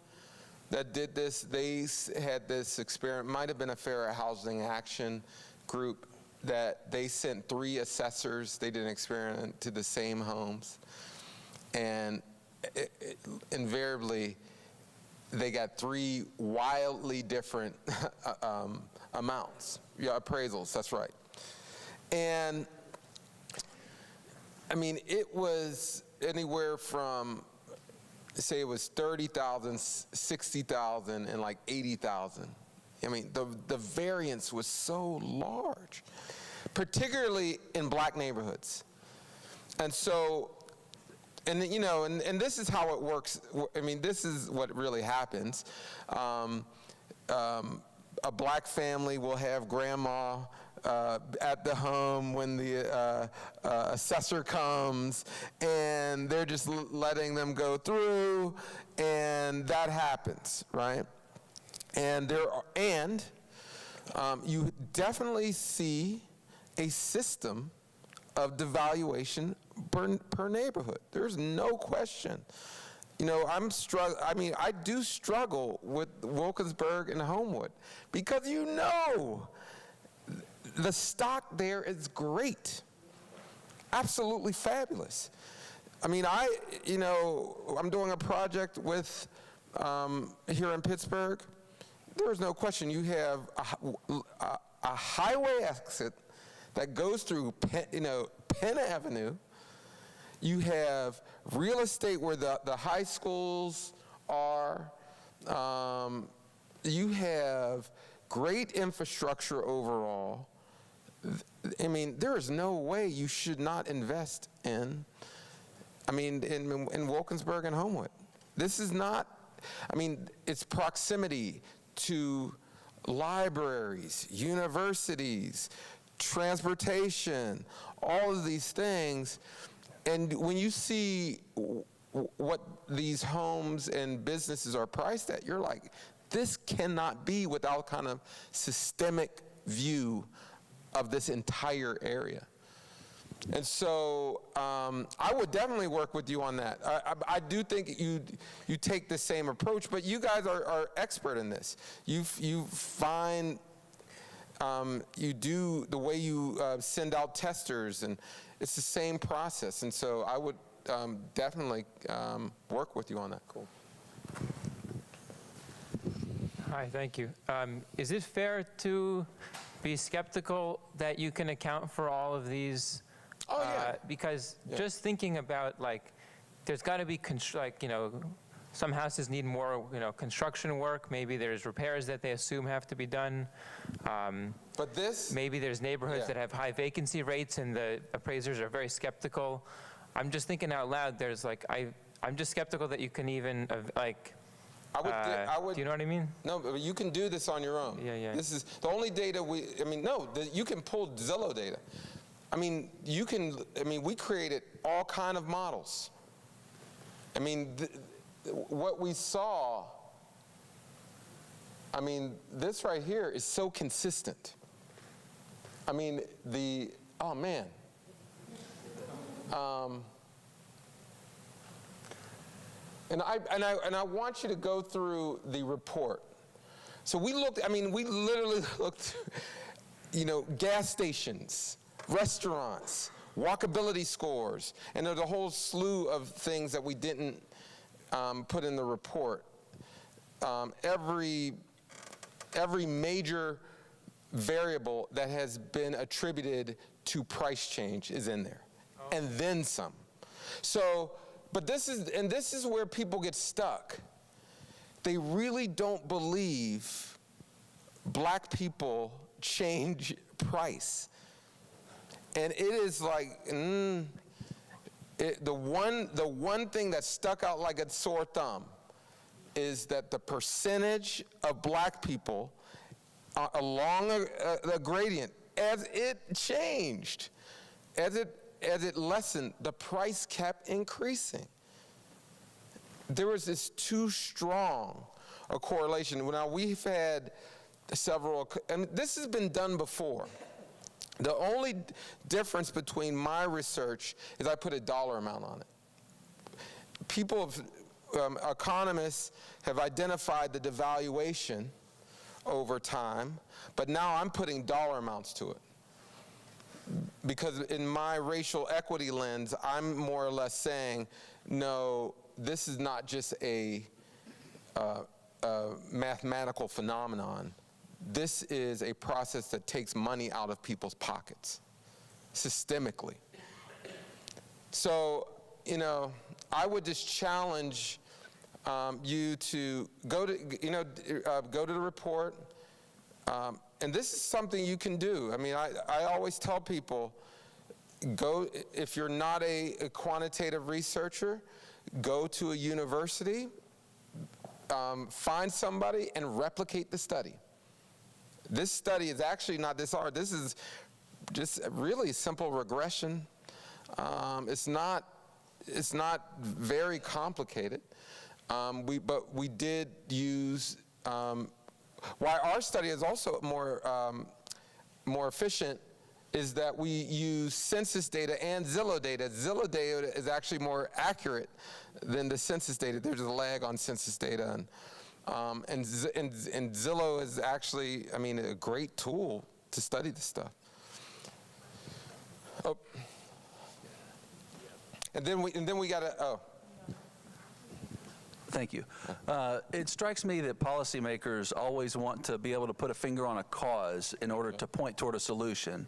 that did this. They had this experiment, might have been a Fair Housing Action group, that they sent 3 assessors, they did an experiment to the same homes, and invariably they got 3 wildly different amounts, appraisals, that's right. And I mean, it was anywhere from, say it was 30,000, 60,000, and like 80,000. I mean, the variance was so large, particularly in black neighborhoods. And so, and you know, and this is how it works. I mean, this is what really happens. A black family will have grandma at the home when the assessor comes, and they're just letting them go through, and that happens, right? And you definitely see a system of devaluation per neighborhood. There's no question. You know, I do struggle with Wilkinsburg and Homewood, because you know the stock there is great, absolutely fabulous. I mean, I'm doing a project with here in Pittsburgh. There's no question you have a highway exit that goes through Penn Avenue. You have real estate where the high schools are. You have great infrastructure overall. I mean, there is no way you should not invest in Wilkinsburg and Homewood. This is not, it's proximity to libraries, universities, transportation, all of these things. And when you see what these homes and businesses are priced at, you're like, this cannot be without kind of systemic view of this entire area. And so I would definitely work with you on that. I do think you take the same approach, but you guys are expert in this. You find, you do the way you send out testers, and it's the same process. And so I would definitely work with you on that. Cool. Hi, thank you. Is it fair to be skeptical that you can account for all of these? Oh, yeah. Because just thinking about, like, there's got to be, some houses need more, construction work. Maybe there's repairs that they assume have to be done. But this? Maybe there's neighborhoods that have high vacancy rates and the appraisers are very skeptical. I'm just thinking out loud, there's like, I'm just skeptical that you can even, I would, do you know what I mean? No, but you can do this on your own. Yeah. This is the only data you can pull Zillow data. We created all kind of models. What we saw, this right here is so consistent. Oh man. And I want you to go through the report. So we literally looked, gas stations, restaurants, walkability scores, and there's a whole slew of things that we didn't put in the report. Every major variable that has been attributed to price change is in there, and then some. So, but this is where people get stuck. They really don't believe black people change price. And it is like, the one thing that stuck out like a sore thumb is that the percentage of black people along the gradient, as it changed, as it lessened, the price kept increasing. There was this too strong a correlation. Now, we've had several, and this has been done before. The only difference between my research is I put a dollar amount on it. Economists have identified the devaluation over time, but now I'm putting dollar amounts to it. Because in my racial equity lens, I'm more or less saying, no, this is not just a mathematical phenomenon. This is a process that takes money out of people's pockets, systemically. So, I would just challenge you to go to the report. And this is something you can do. I always tell people, if you're not a quantitative researcher, go to a university, find somebody and replicate the study. This study is actually not this hard. This is just really simple regression. It's not very complicated. But we did use, why our study is also more efficient is that we use census data and Zillow data. Zillow data is actually more accurate than the census data. There's a lag on census data. And Zillow is actually, a great tool to study this stuff. Oh. And then we got to, oh. Thank you. It strikes me that policymakers always want to be able to put a finger on a cause in order to point toward a solution.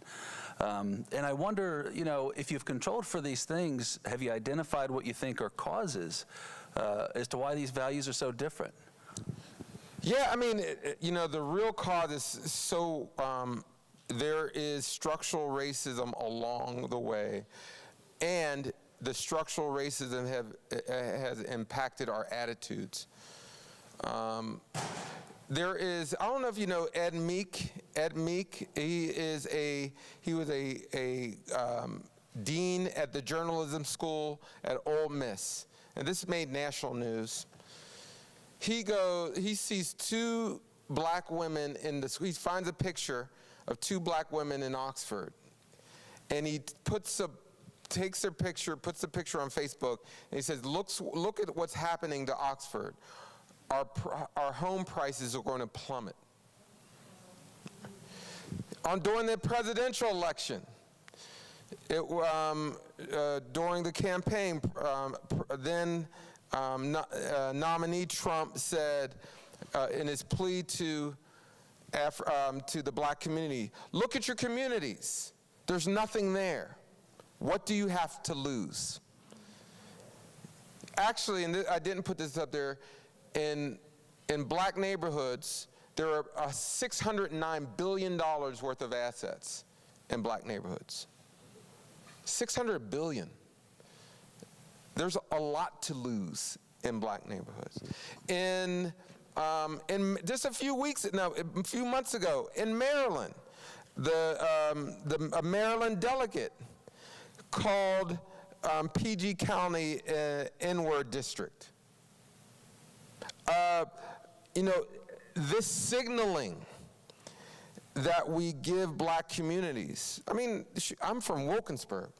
And I wonder, you know, if you've controlled for these things, have you identified what you think are causes as to why these values are so different? Yeah, I mean, you know, the real cause is so, there is structural racism along the way, and the structural racism has impacted our attitudes. There is, I don't know if you know Ed Meek. Ed Meek, he was a dean at the journalism school at Ole Miss, and this made national news. He sees two black women in the school. He finds a picture of two black women in Oxford, and he takes their picture, puts the picture on Facebook, and he says, look at what's happening to Oxford. Our home prices are going to plummet. During the presidential election, during the campaign, nominee Trump said in his plea to the black community, look at your communities. There's nothing there. What do you have to lose? Actually, and I didn't put this up there, in black neighborhoods, there are $609 billion worth of assets in black neighborhoods. $600 billion. There's a lot to lose in black neighborhoods. In just a few months ago, in Maryland, a Maryland delegate called PG County N-word district. You know, this signaling that we give black communities. I mean, I'm from Wilkinsburg.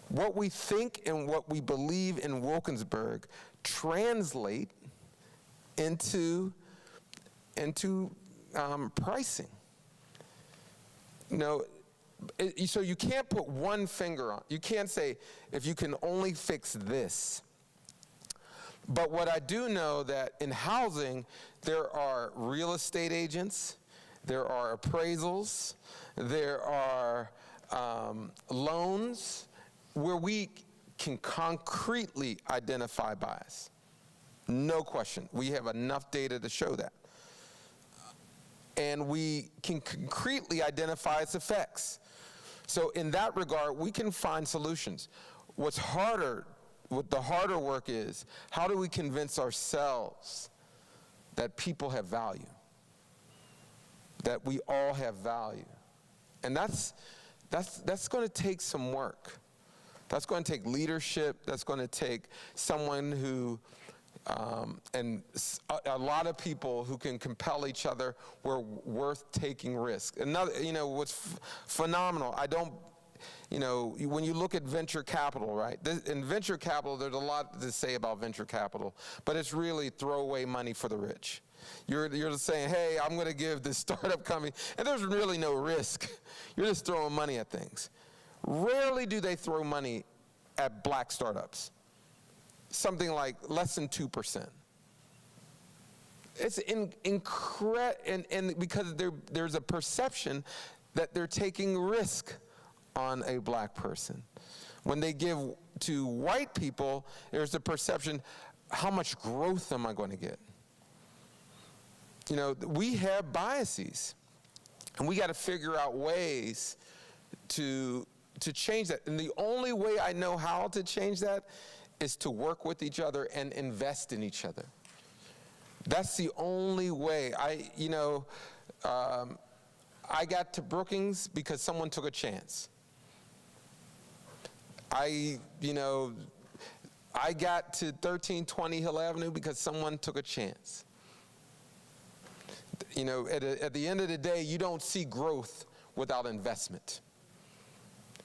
What we think and what we believe in Wilkinsburg translate into pricing. You know, so you can't put one finger on. You can't say, if you can only fix this. But what I do know that in housing, there are real estate agents, there are appraisals, there are loans where we can concretely identify bias. No question. We have enough data to show that. And we can concretely identify its effects. So in that regard, we can find solutions. What the harder work is, how do we convince ourselves that people have value? That we all have value? And that's going to take some work. That's going to take leadership. That's going to take someone who, and a lot of people who can compel each other. We're worth taking risk. Another, you know, what's phenomenal, when you look at venture capital, right? In venture capital, there's a lot to say about venture capital, but it's really throwaway money for the rich. You're just saying, hey, I'm going to give this startup company, and there's really no risk. You're just throwing money at things. Rarely do they throw money at black startups. Something like less than 2%. It's incredible, and because there's a perception that they're taking risk on a black person. When they give to white people, there's a perception, how much growth am I going to get? You know, we have biases, and we got to figure out ways to change that. And the only way I know how to change that is to work with each other and invest in each other. That's the only way. I got to Brookings because someone took a chance. I got to 1320 Hill Avenue because someone took a chance. You know, at the end of the day, you don't see growth without investment.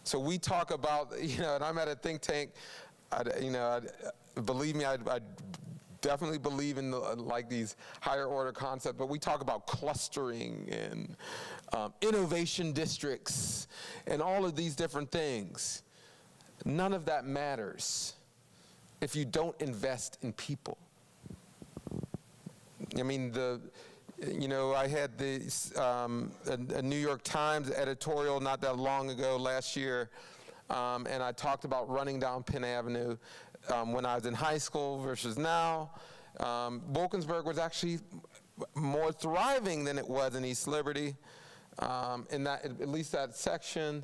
So we talk about, and I'm at a think tank, believe me, I'd definitely believe in like these higher order concepts, but we talk about clustering and innovation districts and all of these different things. None of that matters if you don't invest in people. I mean, I had this, a New York Times editorial not that long ago, last year, and I talked about running down Penn Avenue when I was in high school versus now. Wilkinsburg was actually more thriving than it was in East Liberty, in that, at least that section.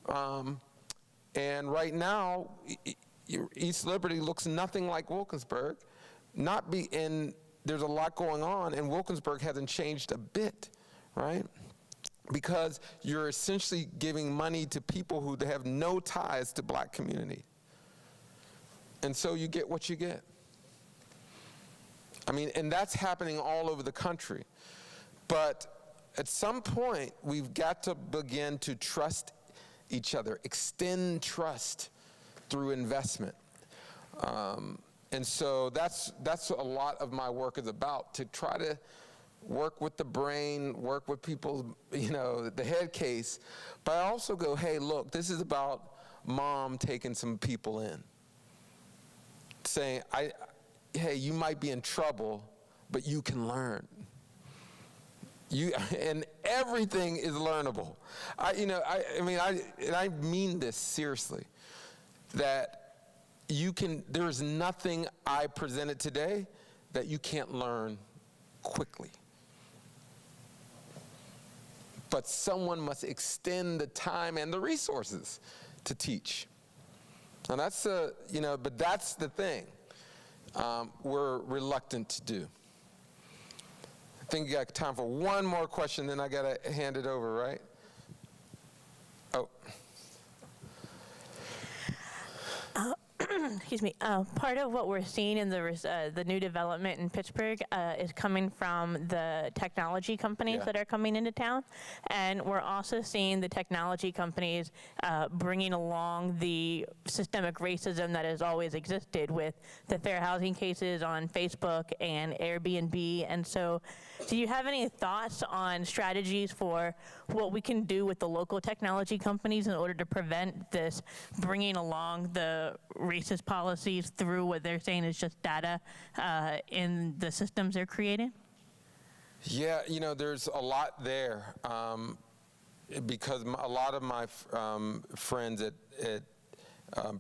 And right now, East Liberty looks nothing like Wilkinsburg. There's a lot going on, and Wilkinsburg hasn't changed a bit, right? Because you're essentially giving money to people who have no ties to black community. And so you get what you get. I mean, and that's happening all over the country. But at some point, we've got to begin to trust each other, extend trust through investment. And so that's a lot of my work is about, to try to work with the brain, work with people's, the head case. But I also go, hey, look, this is about mom taking some people in, saying, hey, you might be in trouble, but you can learn. And everything is learnable. I mean this seriously, that there's nothing I presented today that you can't learn quickly. But someone must extend the time and the resources to teach. And that's but that's the thing we're reluctant to do. I think you got time for one more question, then I got to hand it over, right? Oh. Excuse me. Part of what we're seeing in the new development in Pittsburgh is coming from the technology companies that are coming into town, and we're also seeing the technology companies bringing along the systemic racism that has always existed with the fair housing cases on Facebook and Airbnb. And so, do you have any thoughts on strategies for what we can do with the local technology companies in order to prevent this bringing along the racist policies through what they're saying is just data in the systems they're creating? Yeah, there's a lot there because a lot of my friends at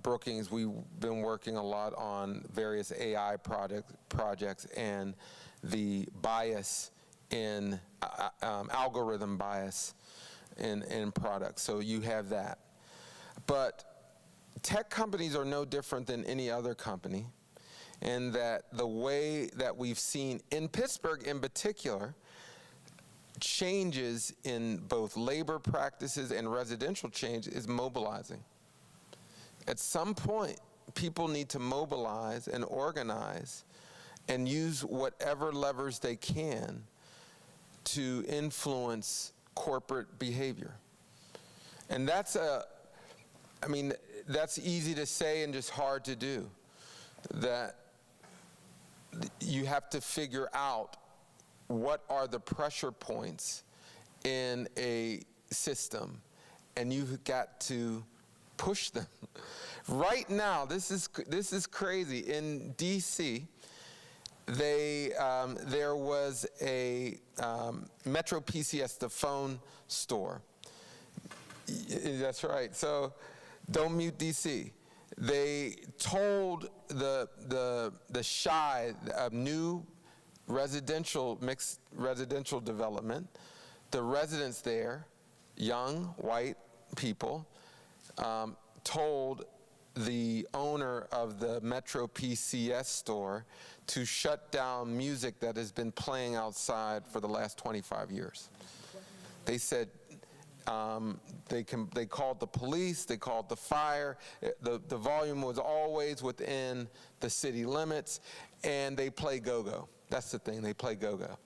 Brookings, we've been working a lot on various AI projects and the bias in algorithm bias in products. So you have that. But tech companies are no different than any other company, in that the way that we've seen in Pittsburgh in particular, changes in both labor practices and residential change is mobilizing. At some point, people need to mobilize and organize and use whatever levers they can to influence corporate behavior. And that's easy to say and just hard to do. That you have to figure out what are the pressure points in a system, and you've got to push them. Right now, this is crazy. In D.C., there was a Metro PCS, the phone store. That's right. So don't mute DC. They told the Shy, a new mixed residential development, the residents there, young white people, told the owner of the Metro PCS store to shut down music that has been playing outside for the last 25 years. They said, they called the police, they called the fire, the volume was always within the city limits, and they play go-go. That's the thing, they play go-go.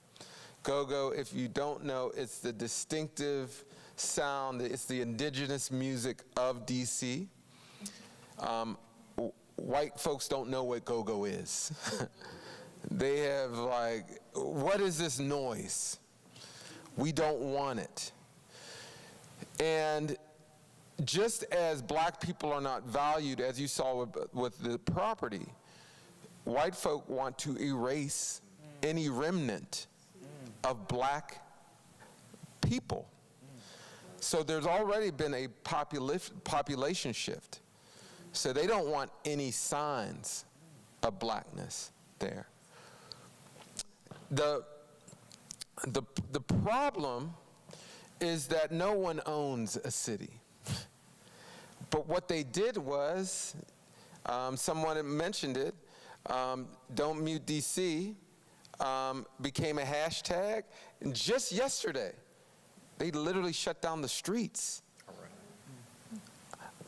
Go-go, if you don't know, it's the distinctive sound, it's the indigenous music of DC. White folks don't know what go-go is. They have like, what is this noise? We don't want it. And just as black people are not valued, as you saw with the property, white folk want to erase any remnant of black people. So there's already been a population shift. So they don't want any signs of blackness there. The problem is that no one owns a city. But what they did was, someone mentioned it, Don't Mute DC became a hashtag. And just yesterday, they literally shut down the streets.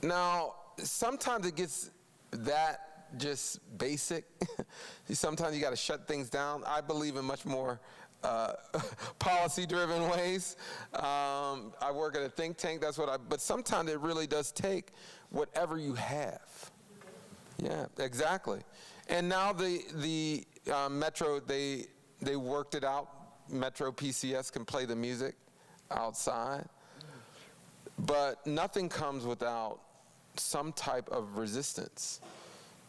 Now, sometimes it gets that just basic. Sometimes you got to shut things down. I believe in much more policy-driven ways. I work at a think tank. That's what but sometimes it really does take whatever you have. Yeah, exactly. And now the Metro, they worked it out. Metro PCS can play the music outside. But nothing comes without some type of resistance.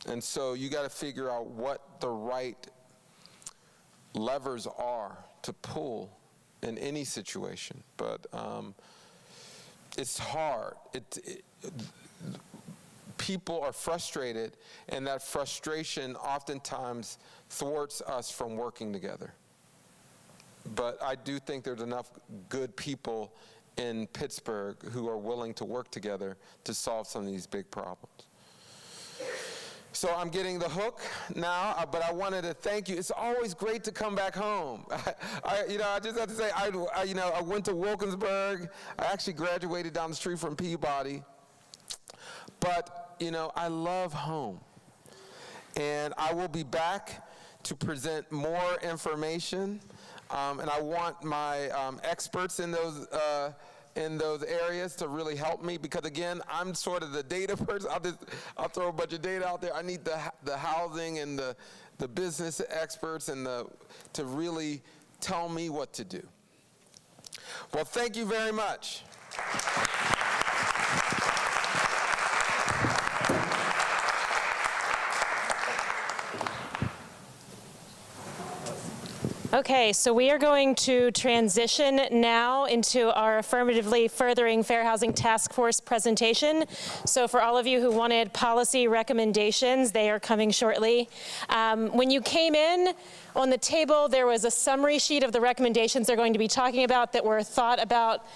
And so you got to figure out what the right levers are to pull in any situation. But it's hard. People are frustrated, and that frustration oftentimes thwarts us from working together. But I do think there's enough good people in Pittsburgh who are willing to work together to solve some of these big problems. So I'm getting the hook now, but I wanted to thank you. It's always great to come back home. I just have to say, I went to Wilkinsburg. I actually graduated down the street from Peabody. But, I love home. And I will be back to present more information. And I want my experts in those areas to really help me, because again, I'm sort of the data person. I'll throw a bunch of data out there. I need the housing and the business experts and to really tell me what to do. Well, thank you very much. Okay, so we are going to transition now into our Affirmatively Furthering Fair Housing Task Force presentation. So for all of you who wanted policy recommendations, they are coming shortly. When you came in, on the table, there was a summary sheet of the recommendations they're going to be talking about that were thought about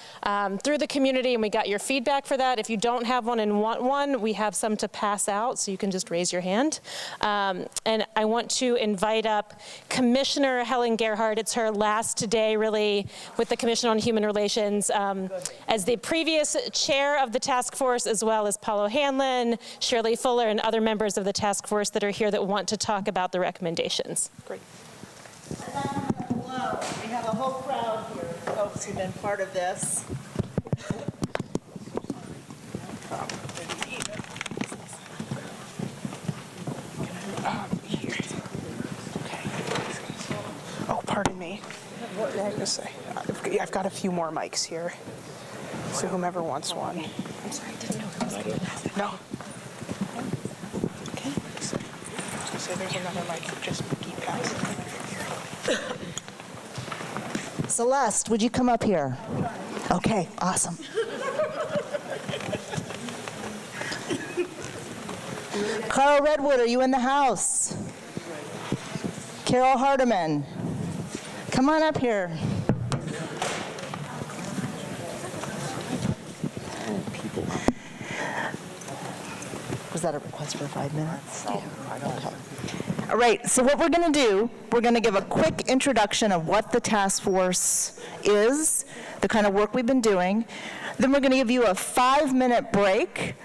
through the community, and we got your feedback for that. If you don't have one and want one, we have some to pass out, so you can just raise your hand. And I want to invite up Commissioner Helen Gerhardt. It's her last day, really, with the Commission on Human Relations as the previous chair of the task force, as well as Paul O'Hanlon, Shirley Fuller, and other members of the task force that are here that want to talk about the recommendations. Great. Hello. We have a whole crowd here of folks who've been part of this. Oh, pardon me. What did I just say? I've got a few more mics here, so whomever wants one. I'm sorry, I didn't know who was going to have. No. Okay. I was going to say there's another mic, just keep passing. Celeste, would you come up here? Okay, awesome. Carl Redwood, are you in the house? Carol Hardiman, come on up here. Was that a request for 5 minutes? Yeah. Okay. All right, so what we're going to do, we're going to give a quick introduction of what the task force is, the kind of work we've been doing. Then we're going to give you a 5-minute break,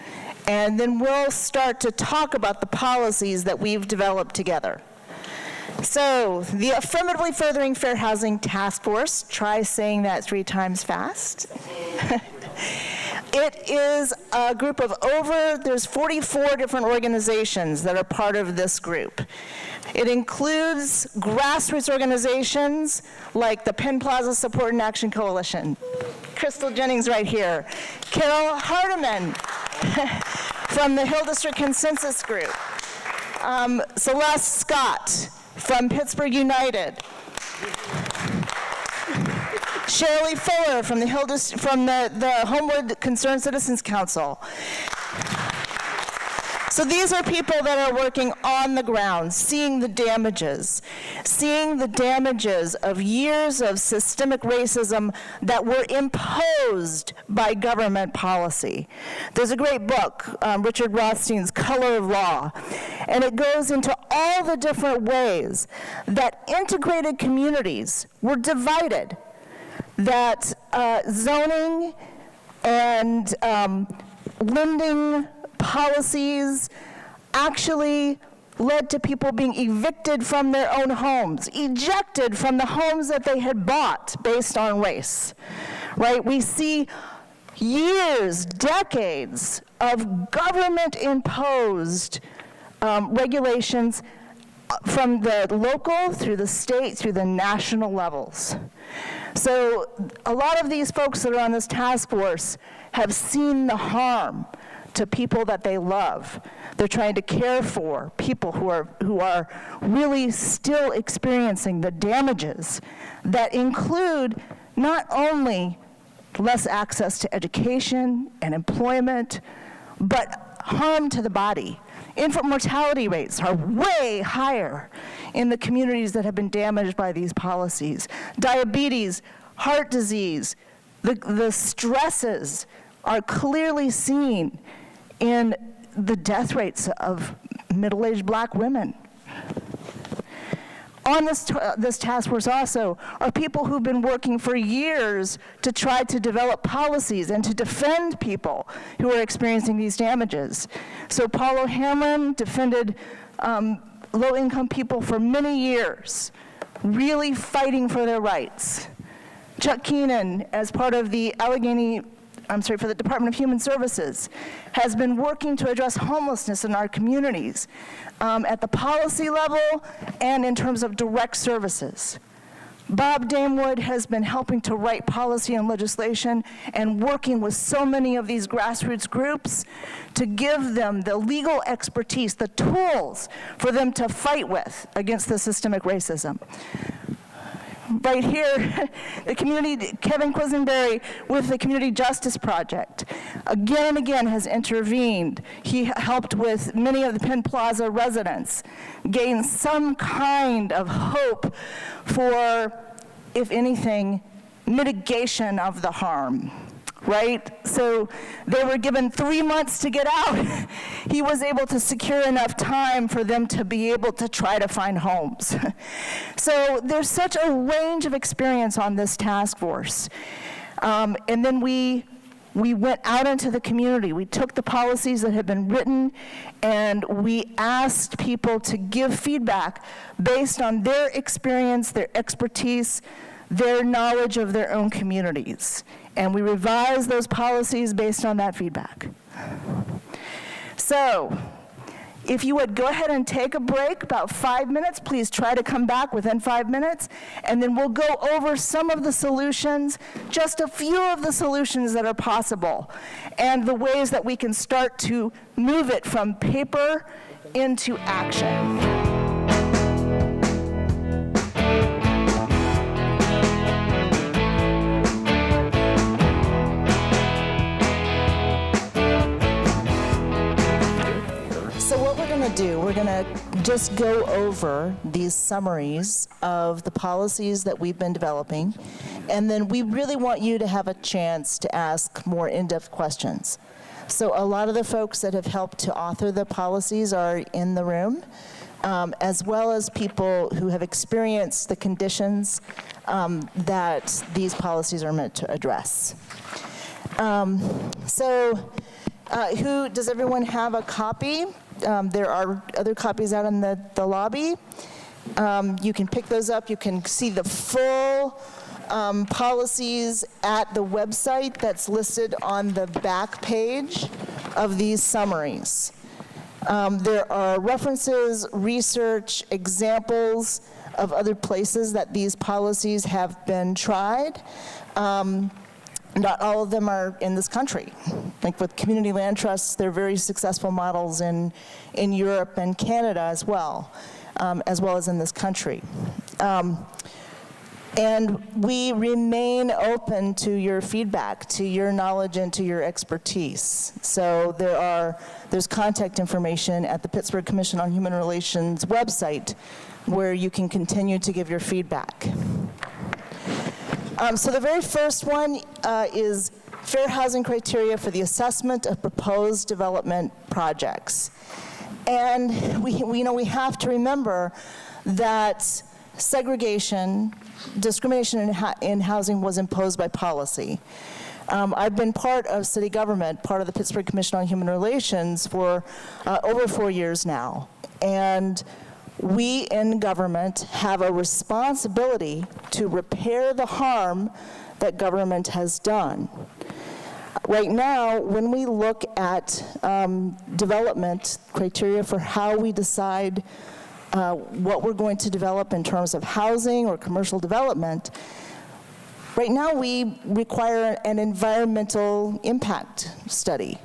and then we'll start to talk about the policies that we've developed together. So, the Affirmatively Furthering Fair Housing Task Force, try saying that 3 times fast. It is a group of there's 44 different organizations that are part of this group. It includes grassroots organizations like the Penn Plaza Support and Action Coalition, Crystal Jennings right here, Carol Hardiman from the Hill District Consensus Group, Celeste Scott from Pittsburgh United, Shirley Fuller from the Homewood Concerned Citizens Council. So these are people that are working on the ground, seeing the damages of years of systemic racism that were imposed by government policy. There's a great book, Richard Rothstein's Color of Law, and it goes into all the different ways that integrated communities were divided, that zoning and lending policies actually led to people being evicted from their own homes, ejected from the homes that they had bought based on race, right? We see years, decades of government-imposed regulations from the local, through the state, through the national levels. So a lot of these folks that are on this task force have seen the harm to people that they love. They're trying to care for people who are really still experiencing the damages that include not only less access to education and employment, but harm to the body. Infant mortality rates are way higher in the communities that have been damaged by these policies. Diabetes, heart disease, the stresses are clearly seen in the death rates of middle-aged black women. On this task force also are people who've been working for years to try to develop policies and to defend people who are experiencing these damages. So Paul O'Hanlon defended low-income people for many years, really fighting for their rights. Chuck Keenan, as part of the for the Department of Human Services, has been working to address homelessness in our communities at the policy level and in terms of direct services. Bob Damewood has been helping to write policy and legislation and working with so many of these grassroots groups to give them the legal expertise, the tools for them to fight with against the systemic racism. Right here, the community, Kevin Quisenberry with the Community Justice Project, again and again has intervened. He helped with many of the Penn Plaza residents gain some kind of hope for, if anything, mitigation of the harm. Right? So they were given 3 months to get out. He was able to secure enough time for them to be able to try to find homes. So there's such a range of experience on this task force. And then we went out into the community. We took the policies that had been written and we asked people to give feedback based on their experience, their expertise, their knowledge of their own communities. And we revised those policies based on that feedback. So, if you would go ahead and take a break, about 5 minutes, please try to come back within 5 minutes, and then we'll go over some of the solutions, just a few of the solutions that are possible, and the ways that we can start to move it from paper into action. We're going to just go over these summaries of the policies that we've been developing, and then we really want you to have a chance to ask more in-depth questions. So a lot of the folks that have helped to author the policies are in the room, as well as people who have experienced the conditions that these policies are meant to address. Does everyone have a copy? There are other copies out in the lobby. You can pick those up. You can see the full policies at the website that's listed on the back page of these summaries. There are references, research, examples of other places that these policies have been tried. Not all of them are in this country. Like with community land trusts, they're very successful models in Europe and Canada as well as in this country. And we remain open to your feedback, to your knowledge, and to your expertise. So there's contact information at the Pittsburgh Commission on Human Relations website where you can continue to give your feedback. So the very first one is fair housing criteria for the assessment of proposed development projects. And we have to remember that segregation, discrimination in housing was imposed by policy. I've been part of city government, part of the Pittsburgh Commission on Human Relations for over 4 years now. And we in government have a responsibility to repair the harm that government has done. Right now, when we look at development criteria for how we decide what we're going to develop in terms of housing or commercial development, right now we require an environmental impact study.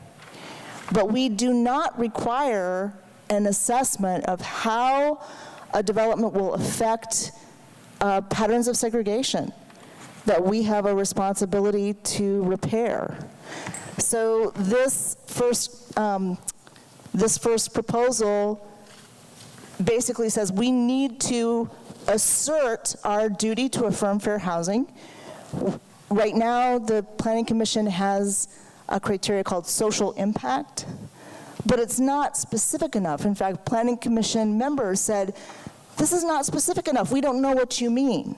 But we do not require an assessment of how a development will affect patterns of segregation that we have a responsibility to repair. So this first proposal basically says we need to assert our duty to affirm fair housing. Right now, the Planning Commission has a criteria called social impact, but it's not specific enough. In fact, Planning Commission members said, this is not specific enough. We don't know what you mean,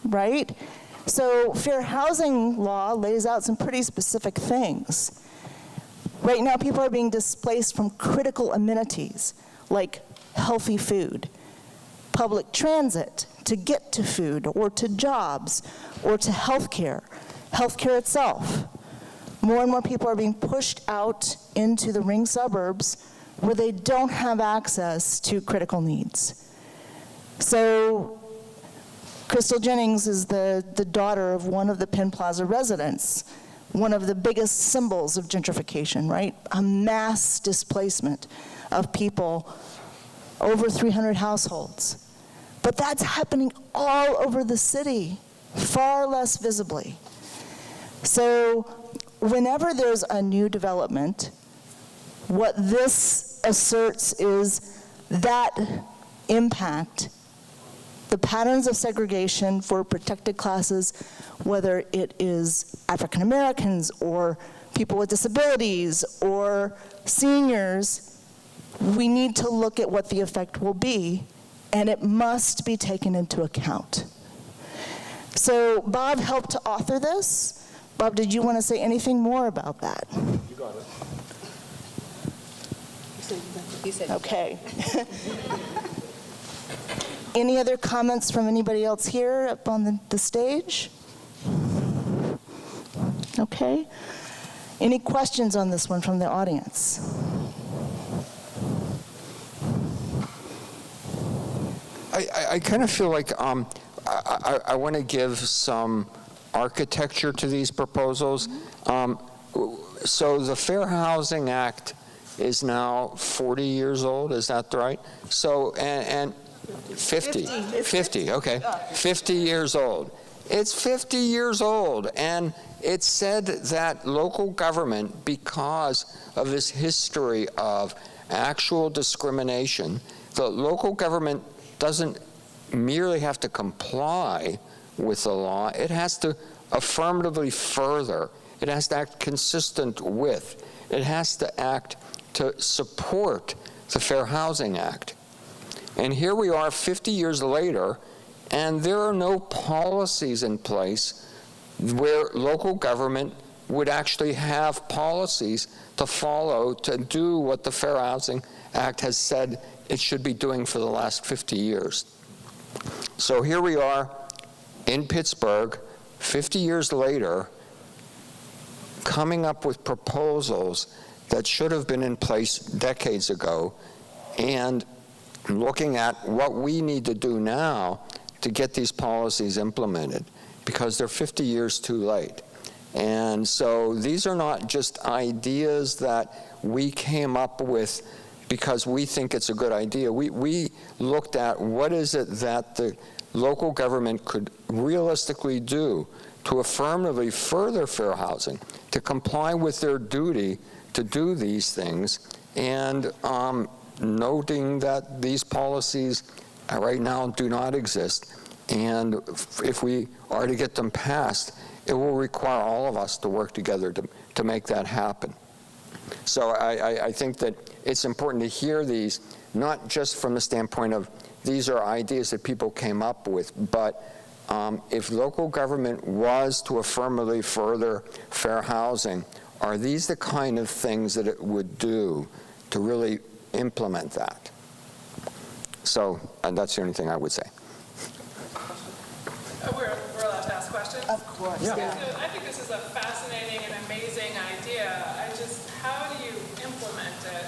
right? So fair housing law lays out some pretty specific things. Right now, people are being displaced from critical amenities like healthy food, public transit to get to food or to jobs or to healthcare itself. More and more people are being pushed out into the ring suburbs where they don't have access to critical needs. So Crystal Jennings is the daughter of one of the Penn Plaza residents, one of the biggest symbols of gentrification, right? A mass displacement of people, over 300 households. But that's happening all over the city, far less visibly. So whenever there's a new development, what this asserts is that impact, the patterns of segregation for protected classes, whether it is African Americans or people with disabilities or seniors, we need to look at what the effect will be, and it must be taken into account. So Bob helped to author this. Bob, did you want to say anything more about that? You got it. You said okay. Any other comments from anybody else here up on the stage? Okay. Any questions on this one from the audience? I kind of feel like I want to give some architecture to these proposals. So the Fair Housing Act is now 40 years old, is that right? So, and 50, okay, 50 years old. It's 50 years old, and it said that local government, because of this history of actual discrimination, the local government doesn't merely have to comply with the law, it has to affirmatively further, it has to act consistent with, it has to act to support the Fair Housing Act. And here we are 50 years later, and there are no policies in place where local government would actually have policies to follow to do what the Fair Housing Act has said it should be doing for the last 50 years. So here we are in Pittsburgh, 50 years later, coming up with proposals that should have been in place decades ago, and looking at what we need to do now to get these policies implemented, because they're 50 years too late. And so these are not just ideas that we came up with because we think it's a good idea. We looked at what is it that the local government could realistically do to affirmatively further fair housing, to comply with their duty to do these things, and noting that these policies right now do not exist. And if we are to get them passed, it will require all of us to work together to make that happen. So I think that it's important to hear these, not just from the standpoint of these are ideas that people came up with, but if local government was to affirmatively further fair housing, are these the kind of things that it would do to really implement that? So that's the only thing I would say. We're allowed to ask questions? Of course. Yeah. So I think this is a fascinating and amazing idea. How do you implement it?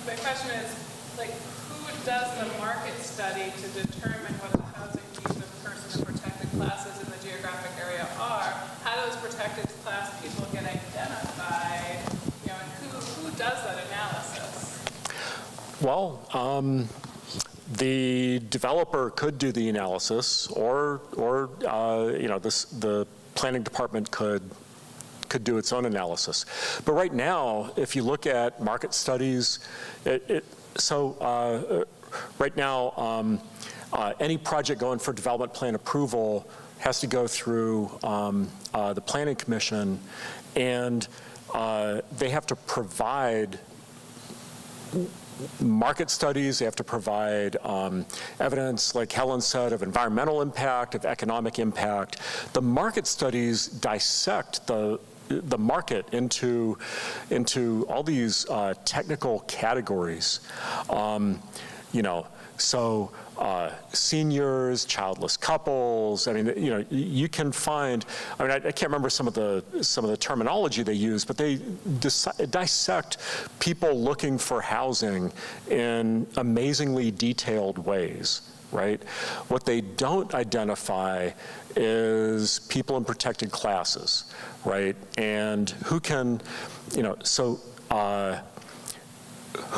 My question is, like, who does the market study to determine what the housing needs of persons of protected classes in the geographic area are? How do those protected class people get identified? You know, and who does that analysis? Well, the developer could do the analysis, or the planning department could do its own analysis. But right now, if you look at market studies, right now, any project going for development plan approval has to go through the Planning Commission, and they have to provide market studies, they have to provide evidence, like Helen said, of environmental impact, of economic impact. The market studies dissect the market into all these technical categories. Seniors, childless couples. I mean, you can find. I mean, I can't remember some of the terminology they use, but they dissect people looking for housing in amazingly detailed ways. Right? What they don't identify is people in protected classes, right? And who can, who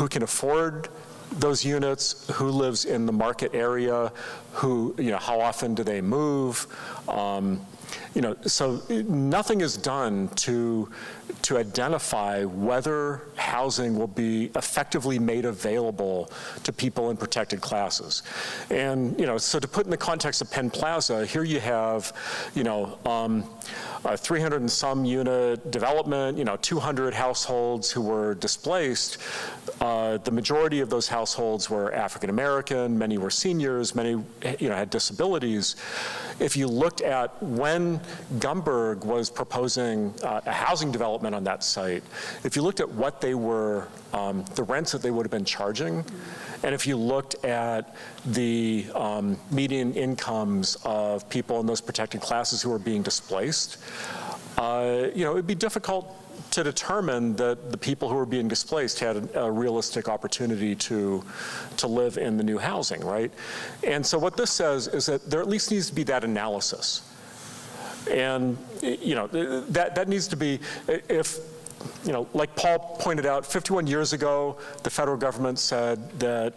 can afford those units, who lives in the market area, how often do they move? So nothing is done to identify whether housing will be effectively made available to people in protected classes. And, so to put in the context of Penn Plaza, here you have, a 300 and some unit development, 200 households who were displaced. The majority of those households were African American, many were seniors, many had disabilities. If you looked at when Gumberg was proposing a housing development on that site, if you looked at what they were, the rents that they would have been charging, and if you looked at the median incomes of people in those protected classes who were being displaced, it would be difficult to determine that the people who were being displaced had a realistic opportunity to live in the new housing, right? And so what this says is that there at least needs to be that analysis. And, that needs to be, if, like Paul pointed out, 51 years ago, the federal government said that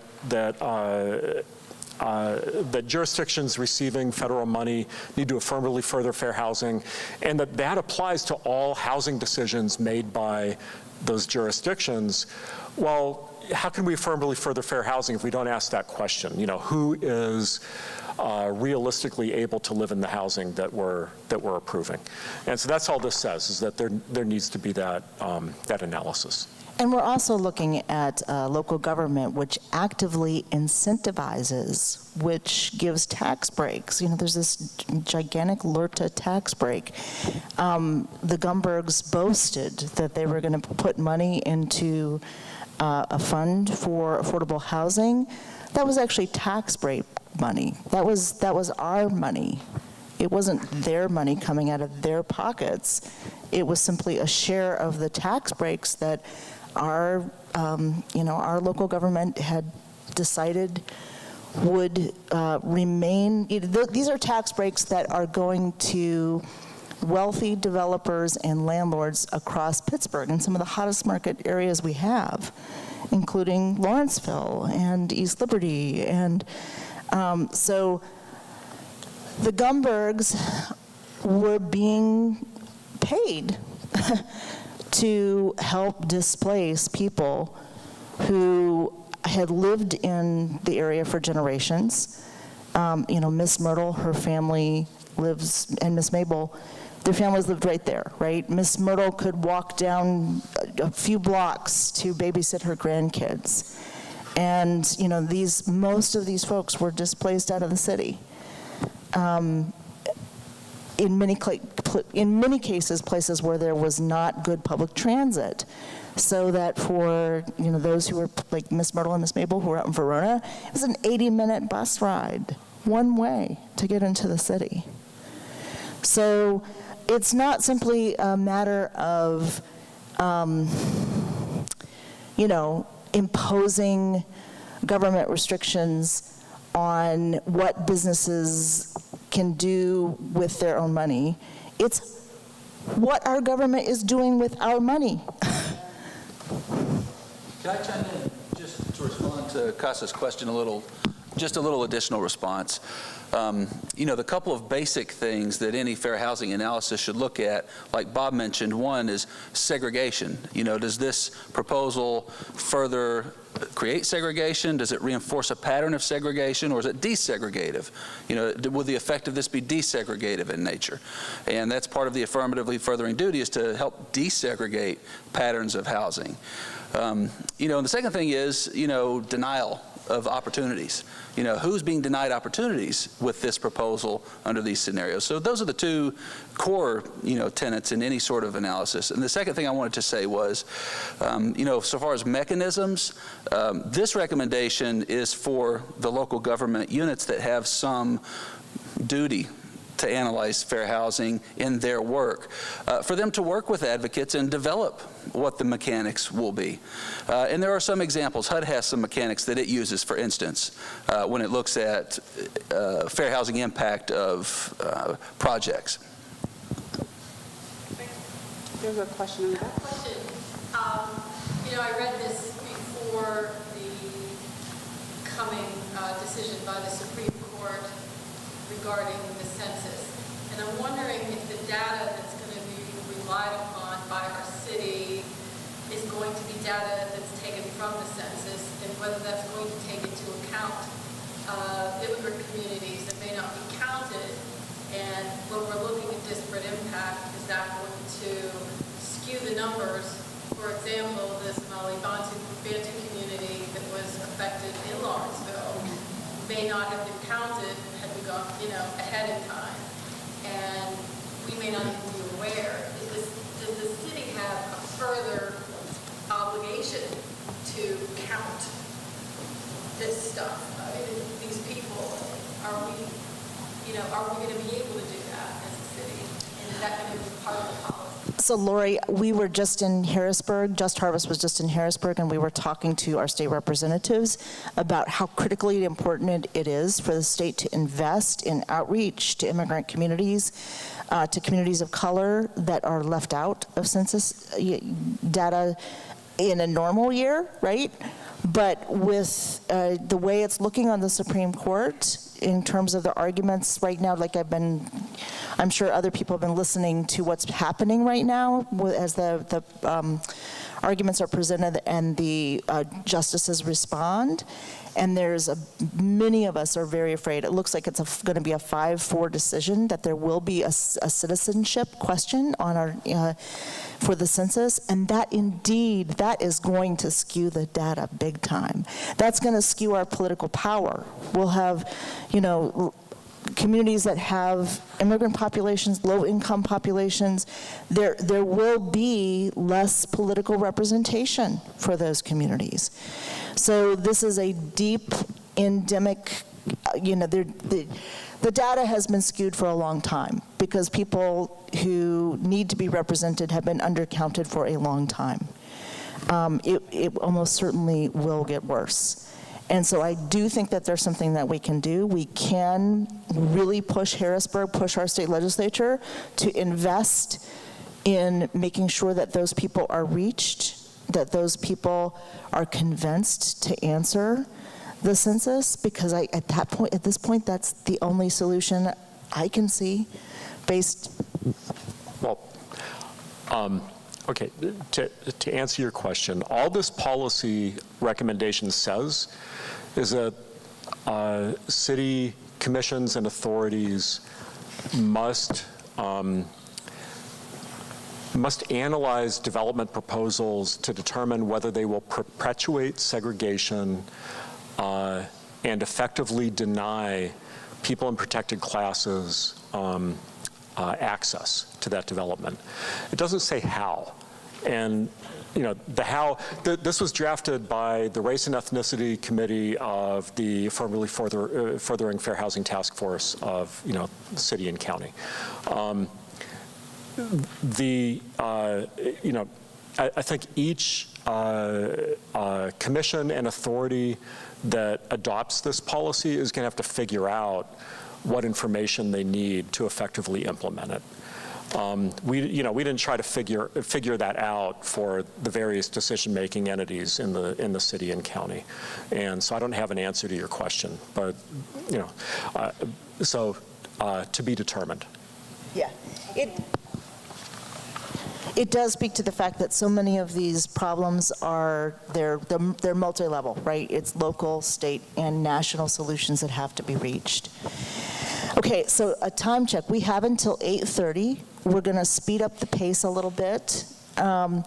jurisdictions receiving federal money need to affirmatively further fair housing, and that applies to all housing decisions made by those jurisdictions. Well, how can we affirmatively further fair housing if we don't ask that question? Who is realistically able to live in the housing that we're approving? And so that's all this says, is that there needs to be that analysis. And we're also looking at local government, which actively incentivizes, which gives tax breaks. There's this gigantic LRTA tax break. The Gumbergs boasted that they were going to put money into a fund for affordable housing. That was actually tax break money. That was our money. It wasn't their money coming out of their pockets. It was simply a share of the tax breaks that our local government had decided would remain. These are tax breaks that are going to wealthy developers and landlords across Pittsburgh and some of the hottest market areas we have, including Lawrenceville and East Liberty. And so the Gumbergs were being paid to help displace people who had lived in the area for generations. Miss Myrtle, her family lives, and Miss Mabel, their families lived right there, right? Miss Myrtle could walk down a few blocks to babysit her grandkids. And, most of these folks were displaced out of the city. In many cases, places where there was not good public transit. So that for, those who were like Miss Myrtle and Miss Mabel who were out in Verona, it was an 80-minute bus ride, one way to get into the city. So it's not simply a matter of, imposing government restrictions on what businesses can do with their own money. It's what our government is doing with our money. Can I chime in just to respond to Casa's question just a little additional response? The couple of basic things that any fair housing analysis should look at, like Bob mentioned, one is segregation. Does this proposal further create segregation? Does it reinforce a pattern of segregation, or is it desegregative? Will the effect of this be desegregative in nature? And that's part of the affirmatively furthering duty, is to help desegregate patterns of housing. And the second thing is, denial of opportunities. Who's being denied opportunities with this proposal under these scenarios? So those are the two core, tenets in any sort of analysis. And the second thing I wanted to say was, so far as mechanisms, this recommendation is for the local government units that have some duty to analyze fair housing in their work, for them to work with advocates and develop what the mechanics will be. And there are some examples. HUD has some mechanics that it uses, for instance, when it looks at fair housing impact of projects. There's a question in the back. I read this before the coming decision by the Supreme Court regarding the census. And I'm wondering if the data that's going to be relied upon by our city is going to be data that's taken from the census, and whether that's going to take into account immigrant communities that may not be counted. And when we're looking at disparate impact, is that going to skew the numbers? For example, this Mali Bantu community that was affected in Lawrenceville may not have been counted had we gone, ahead in time, and we may not even be aware. Does the city have a further obligation to count this stuff? These people, are we going to be able to do that as a city? And is that going to be part of the policy? So Lori, we were just in Harrisburg, Just Harvest was just in Harrisburg, and we were talking to our state representatives about how critically important it is for the state to invest in outreach to immigrant communities, to communities of color that are left out of census data in a normal year, right? But with the way it's looking on the Supreme Court, in terms of the arguments right now, like I'm sure other people have been listening to what's happening right now as the arguments are presented and the justices respond. And many of us are very afraid. It looks like it's going to be a 5-4 decision, that there will be a citizenship question on for the census, and that is going to skew the data big time. That's going to skew our political power. We'll have, communities that have immigrant populations, low-income populations, there will be less political representation for those communities. So this is a deep, endemic the data has been skewed for a long time because people who need to be represented have been undercounted for a long time. It almost certainly will get worse. And so I do think that there's something that we can do. We can really push Harrisburg, push our state legislature to invest in making sure that those people are reached, that those people are convinced to answer the census, because at this point, that's the only solution I can see based. Well, okay, to answer your question, all this policy recommendation says is that city commissions and authorities must analyze development proposals to determine whether they will perpetuate segregation and effectively deny people in protected classes access to that development. It doesn't say how. And the how, this was drafted by the Race and Ethnicity Committee of the formerly Furthering Fair Housing Task Force of, city and county. I think each commission and authority that adopts this policy is going to have to figure out what information they need to effectively implement it. We didn't try to figure that out for the various decision-making entities in the city and county, and so I don't have an answer to your question. But to be determined. Yeah, it does speak to the fact that so many of these problems they're multi-level, right? It's local, state, and national solutions that have to be reached. Okay, so a time check. We have until 8:30. We're going to speed up the pace a little bit. To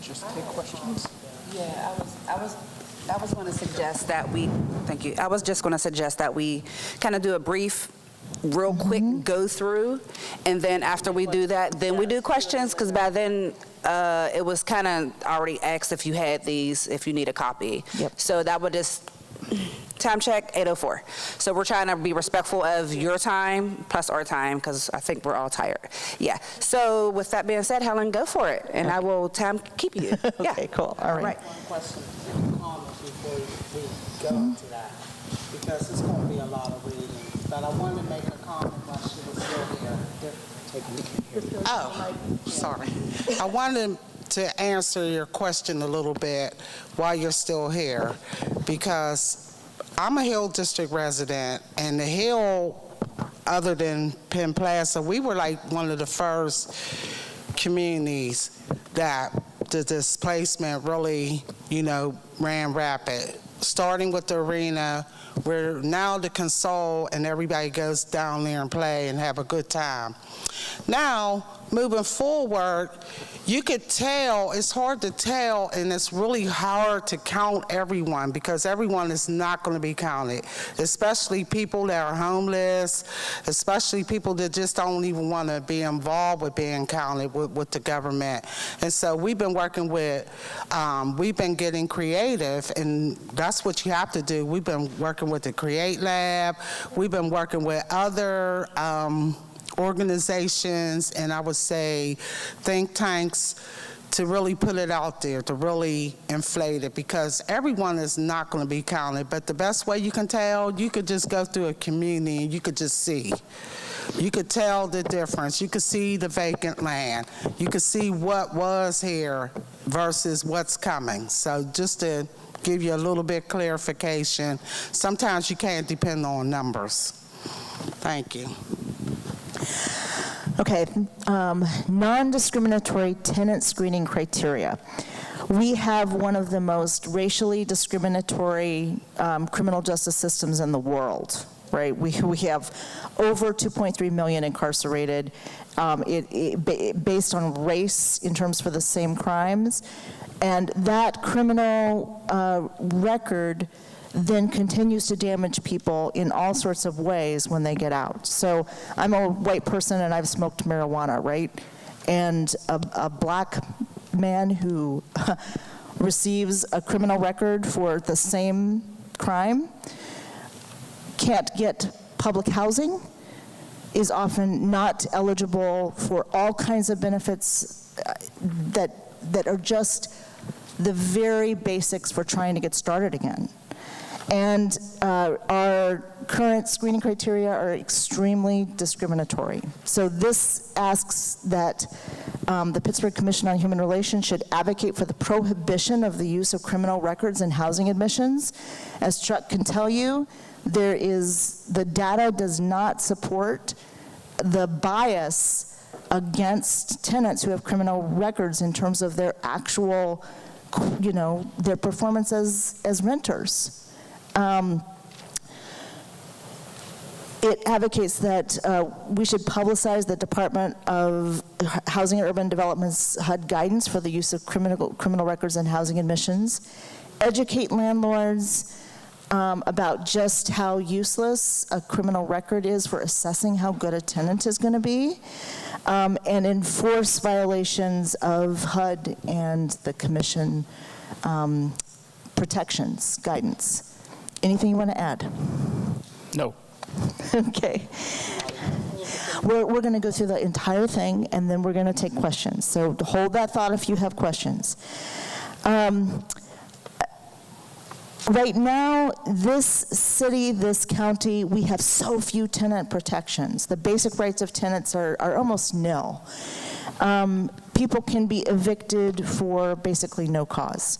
just take questions. Yeah, I was going to suggest that we. Thank you. I was just going to suggest that we kind of do a brief, real quick go through, and then after we do that, then we do questions, because by then it was kind of already asked if you had these, if you need a copy. Yep. So that would just. Time check, 8:04. So we're trying to be respectful of your time plus our time, because I think we're all tired. Yeah. So with that being said, Helen, go for it, and I will keep you. Yeah. Okay, cool. All right. One question, comment before we go into that, because it's going to be a lot of reading. But I wanted to make a comment while she was still here. Oh, sorry. I wanted to answer your question a little bit while you're still here, because I'm a Hill District resident, and the Hill, other than Penn Plaza, we were like one of the first communities that the displacement really, ran rapid. Starting with the arena, where now the console and everybody goes down there and play and have a good time. Now, moving forward, you could tell, it's hard to tell, and it's really hard to count everyone, because everyone is not going to be counted, especially people that are homeless, especially people that just don't even want to be involved with being counted with the government. And so we've been working with, we've been getting creative, and that's what you have to do. We've been working with the Create Lab. We've been working with other organizations, and I would say think tanks, to really put it out there, to really inflate it, because everyone is not going to be counted. But the best way you can tell, you could just go through a community and you could just see. You could tell the difference. You could see the vacant land. You could see what was here versus what's coming. So just to give you a little bit clarification, sometimes you can't depend on numbers. Thank you. Okay, non-discriminatory tenant screening criteria. We have one of the most racially discriminatory criminal justice systems in the world, right? We have over 2.3 million incarcerated based on race in terms for the same crimes. And that criminal record then continues to damage people in all sorts of ways when they get out. So I'm a white person and I've smoked marijuana, right? And a black man who receives a criminal record for the same crime can't get public housing, is often not eligible for all kinds of benefits that are just the very basics for trying to get started again. And our current screening criteria are extremely discriminatory. So this asks that the Pittsburgh Commission on Human Relations should advocate for the prohibition of the use of criminal records in housing admissions. As Chuck can tell you, the data does not support the bias against tenants who have criminal records in terms of their actual, their performance as renters. It advocates that we should publicize the Department of Housing and Urban Development's HUD guidance for the use of criminal records in housing admissions, educate landlords about just how useless a criminal record is for assessing how good a tenant is going to be, and enforce violations of HUD and the Commission protections, guidance. Anything you want to add? No. Okay. We're going to go through the entire thing, and then we're going to take questions. So hold that thought if you have questions. Right now, this city, this county, we have so few tenant protections. The basic rights of tenants are almost nil. People can be evicted for basically no cause.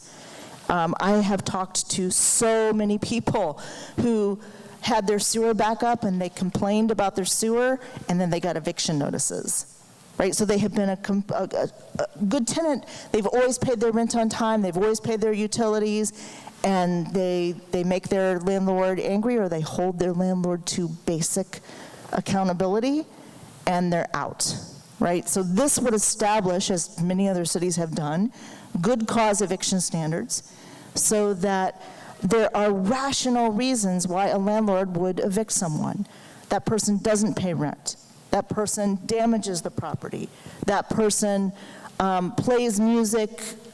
I have talked to so many people who had their sewer back up and they complained about their sewer, and then they got eviction notices, right? So they have been a good tenant. They've always paid their rent on time. They've always paid their utilities, and they make their landlord angry, or they hold their landlord to basic accountability, and they're out, right? So this would establish, as many other cities have done, good cause eviction standards, so that there are rational reasons why a landlord would evict someone. That person doesn't pay rent. That person damages the property. That person plays music,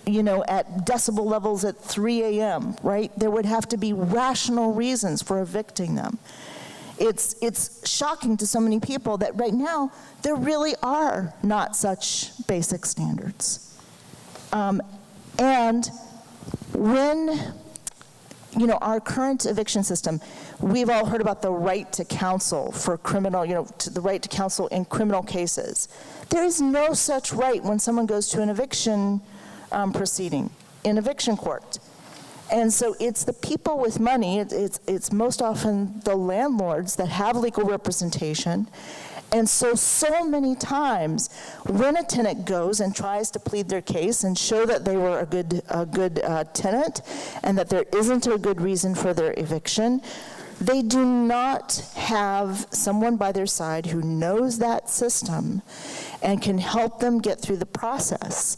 at decibel levels at 3 a.m., right? There would have to be rational reasons for evicting them. It's shocking to so many people that right now there really are not such basic standards. And when our current eviction system, we've all heard about the right to counsel for criminal, the right to counsel in criminal cases. There is no such right when someone goes to an eviction proceeding in eviction court. And so it's the people with money, it's most often the landlords that have legal representation. And so many times when a tenant goes and tries to plead their case and show that they were a good tenant and that there isn't a good reason for their eviction, they do not have someone by their side who knows that system and can help them get through the process.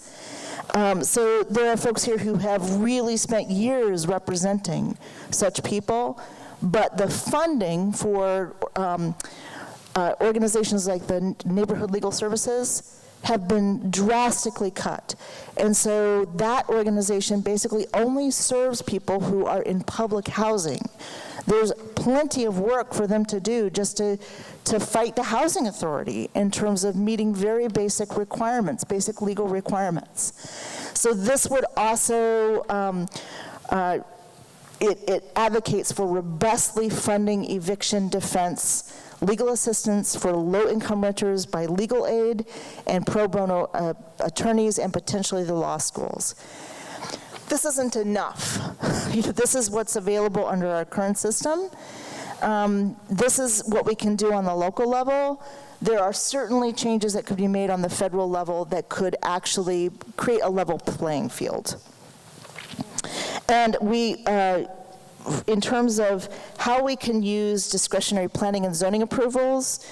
So there are folks here who have really spent years representing such people, but the funding for organizations like the Neighborhood Legal Services have been drastically cut. And so that organization basically only serves people who are in public housing. There's plenty of work for them to do just to fight the housing authority in terms of meeting very basic requirements, basic legal requirements. So this would also, it advocates for robustly funding eviction defense, legal assistance for low-income renters by legal aid and pro bono attorneys, and potentially the law schools. This isn't enough. This is what's available under our current system. This is what we can do on the local level. There are certainly changes that could be made on the federal level that could actually create a level playing field. And we, in terms of how we can use discretionary planning and zoning approvals,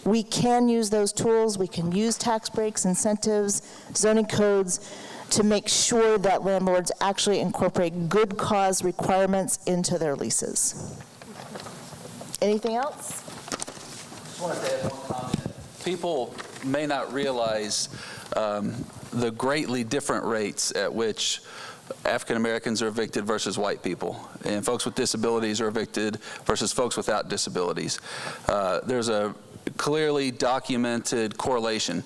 we can use those tools. We can use tax breaks, incentives, zoning codes to make sure that landlords actually incorporate good cause requirements into their leases. Anything else? I just wanted to add one comment. People may not realize the greatly different rates at which African Americans are evicted versus white people, and folks with disabilities are evicted versus folks without disabilities. There's a clearly documented correlation,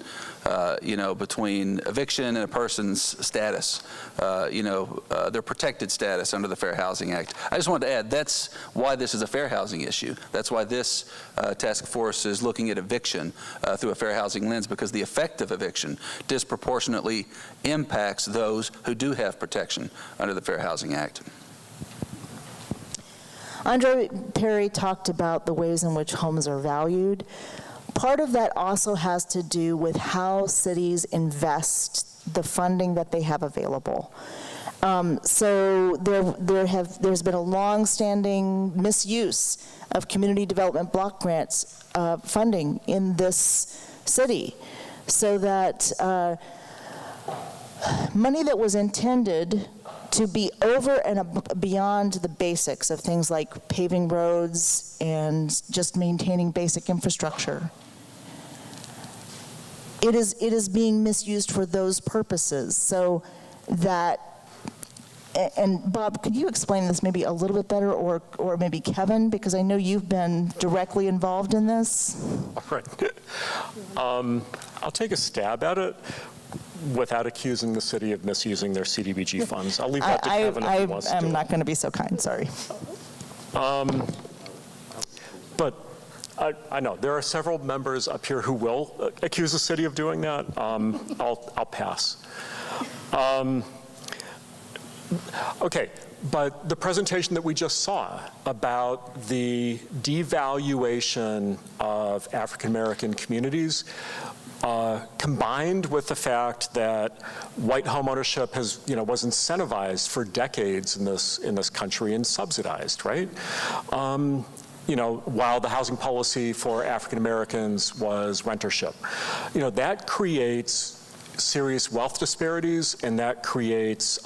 between eviction and a person's status, their protected status under the Fair Housing Act. I just wanted to add, that's why this is a fair housing issue. That's why this task force is looking at eviction through a fair housing lens, because the effect of eviction disproportionately impacts those who do have protection under the Fair Housing Act. Andre Perry talked about the ways in which homes are valued. Part of that also has to do with how cities invest the funding that they have available. So there's been a long-standing misuse of community development block grants funding in this city, so that money that was intended to be over and beyond the basics of things like paving roads and just maintaining basic infrastructure, it is being misused for those purposes. So that, and Bob, could you explain this maybe a little bit better, or maybe Kevin, because I know you've been directly involved in this? All right. I'll take a stab at it without accusing the city of misusing their CDBG funds. I'll leave that to Kevin if he wants to. I'm not going to be so kind, sorry. But I know there are several members up here who will accuse the city of doing that. I'll pass. Okay, but the presentation that we just saw about the devaluation of African American communities, combined with the fact that white homeownership was incentivized for decades in this country and subsidized, right? While the housing policy for African Americans was rentership, that creates serious wealth disparities, and that creates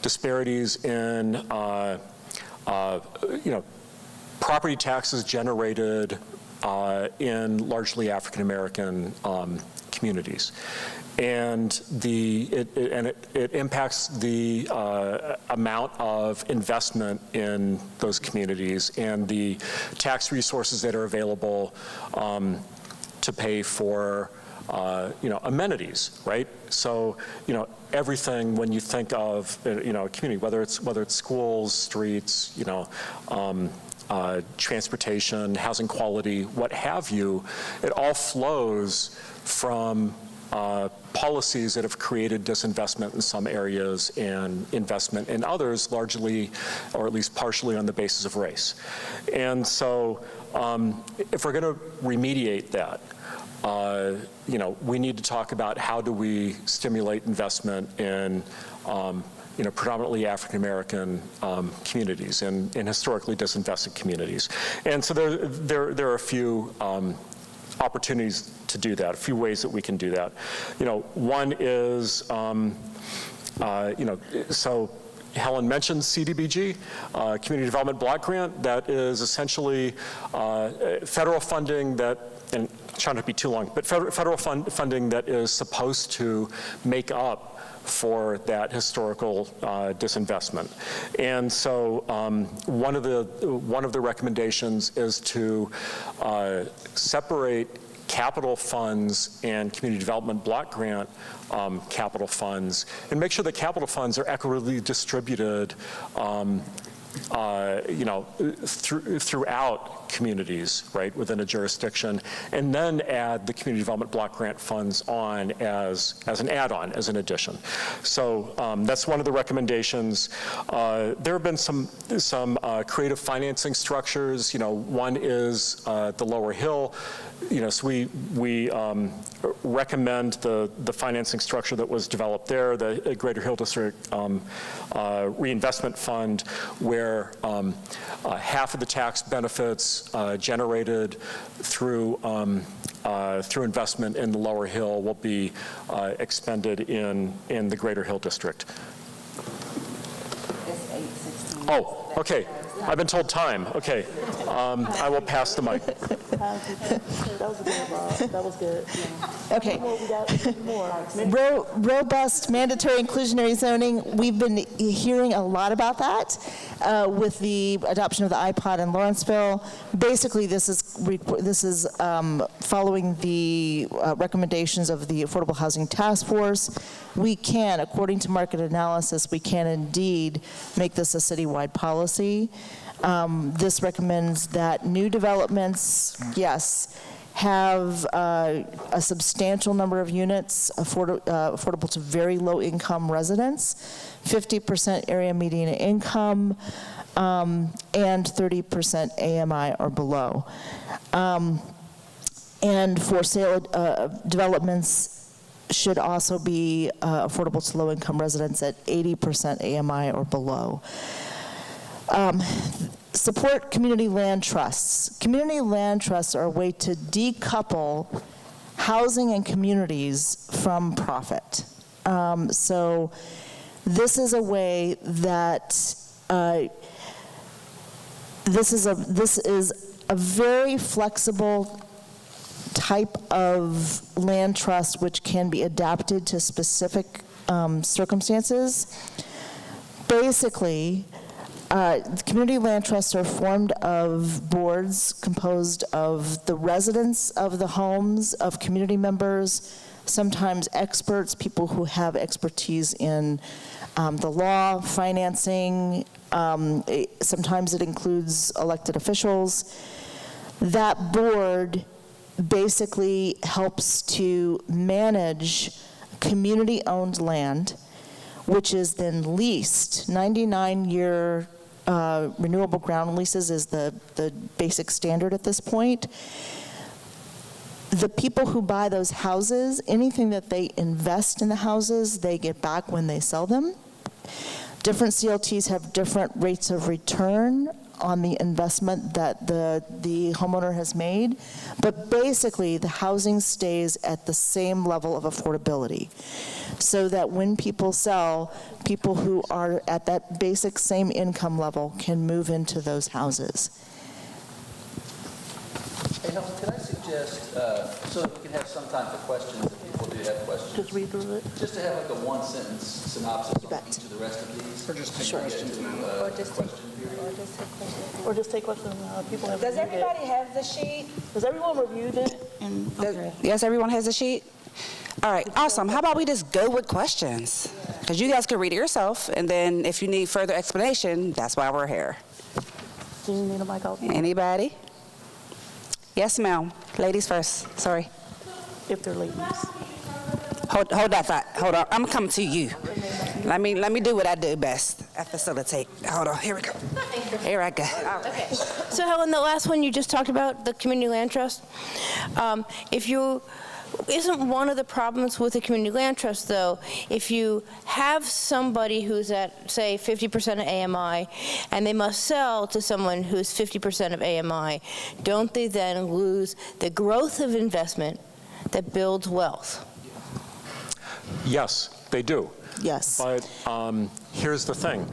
disparities in property taxes generated in largely African American communities, and it impacts the amount of investment in those communities and the tax resources that are available to pay for amenities, right? So, everything when you think of, a community, whether it's schools, streets, transportation, housing quality, what have you, it all flows from policies that have created disinvestment in some areas and investment in others, largely, or at least partially, on the basis of race. And so, if we're going to remediate that, we need to talk about how do we stimulate investment in, predominantly African American communities and historically disinvested communities. And so there are a few opportunities to do that, a few ways that we can do that. One is, so Helen mentioned CDBG, Community Development Block Grant. That is essentially federal funding that, and trying not to be too long, but federal funding that is supposed to make up for that historical disinvestment. And so one of the recommendations is to separate capital funds and community development block grant capital funds, and make sure that capital funds are equitably distributed throughout communities, right, within a jurisdiction, and then add the community development block grant funds on as an add-on, as an addition. So that's one of the recommendations. There have been some creative financing structures. One is the Lower Hill. So we recommend the financing structure that was developed there, the Greater Hill District Reinvestment Fund, where half of the tax benefits generated through investment in the Lower Hill will be expended in the Greater Hill District. It's 8:16. Oh, okay. I've been told time. Okay, I will pass the mic. That was good, Rob. That was good. Okay. We got more. Robust mandatory inclusionary zoning, we've been hearing a lot about that with the adoption of the iPod in Lawrenceville. Basically, this is following the recommendations of the Affordable Housing Task Force. We can, according to market analysis, we can indeed make this a citywide policy. This recommends that new developments, yes, have a substantial number of units affordable to very low-income residents, 50% area median income, and 30% AMI or below. And for sale developments should also be affordable to low-income residents at 80% AMI or below. Support community land trusts. Community land trusts are a way to decouple housing and communities from profit. So this is a way that this is a very flexible type of land trust which can be adapted to specific circumstances. Basically, community land trusts are formed of boards composed of the residents of the homes, of community members, sometimes experts, people who have expertise in the law, financing. Sometimes it includes elected officials. That board basically helps to manage community-owned land, which is then leased. 99-year renewable ground leases is the basic standard at this point. The people who buy those houses, anything that they invest in the houses, they get back when they sell them. Different CLTs have different rates of return on the investment that the homeowner has made, but basically the housing stays at the same level of affordability, so that when people sell, people who are at that basic same income level can move into those houses. Hey, Helen, could I suggest, so that we can have some time for questions if people do have questions? Just read through it. Just to have like a one-sentence synopsis on each of the rest of these. Or just take questions. Or just take questions. People have Does reviewed everybody it. have the sheet? Has everyone reviewed it? Okay. Yes, everyone has a sheet? All right, awesome. How about we just go with questions? Because you guys can read it yourself, and then if you need further explanation, that's why we're here. Do you need a mic out? Anybody? Yes, ma'am. Ladies first. Sorry. If they're ladies. Hold that thought. Hold on. I'm coming to you. Let me do what I do best. I facilitate. Hold on. Here we go. Here I go. Okay. So Helen, the last one you just talked about, the community land trust. Isn't one of the problems with a community land trust, though, if you have somebody who's at, say, 50% of AMI, and they must sell to someone who's 50% of AMI, don't they then lose the growth of investment that builds wealth? Yes, they do. Yes. But here's the thing.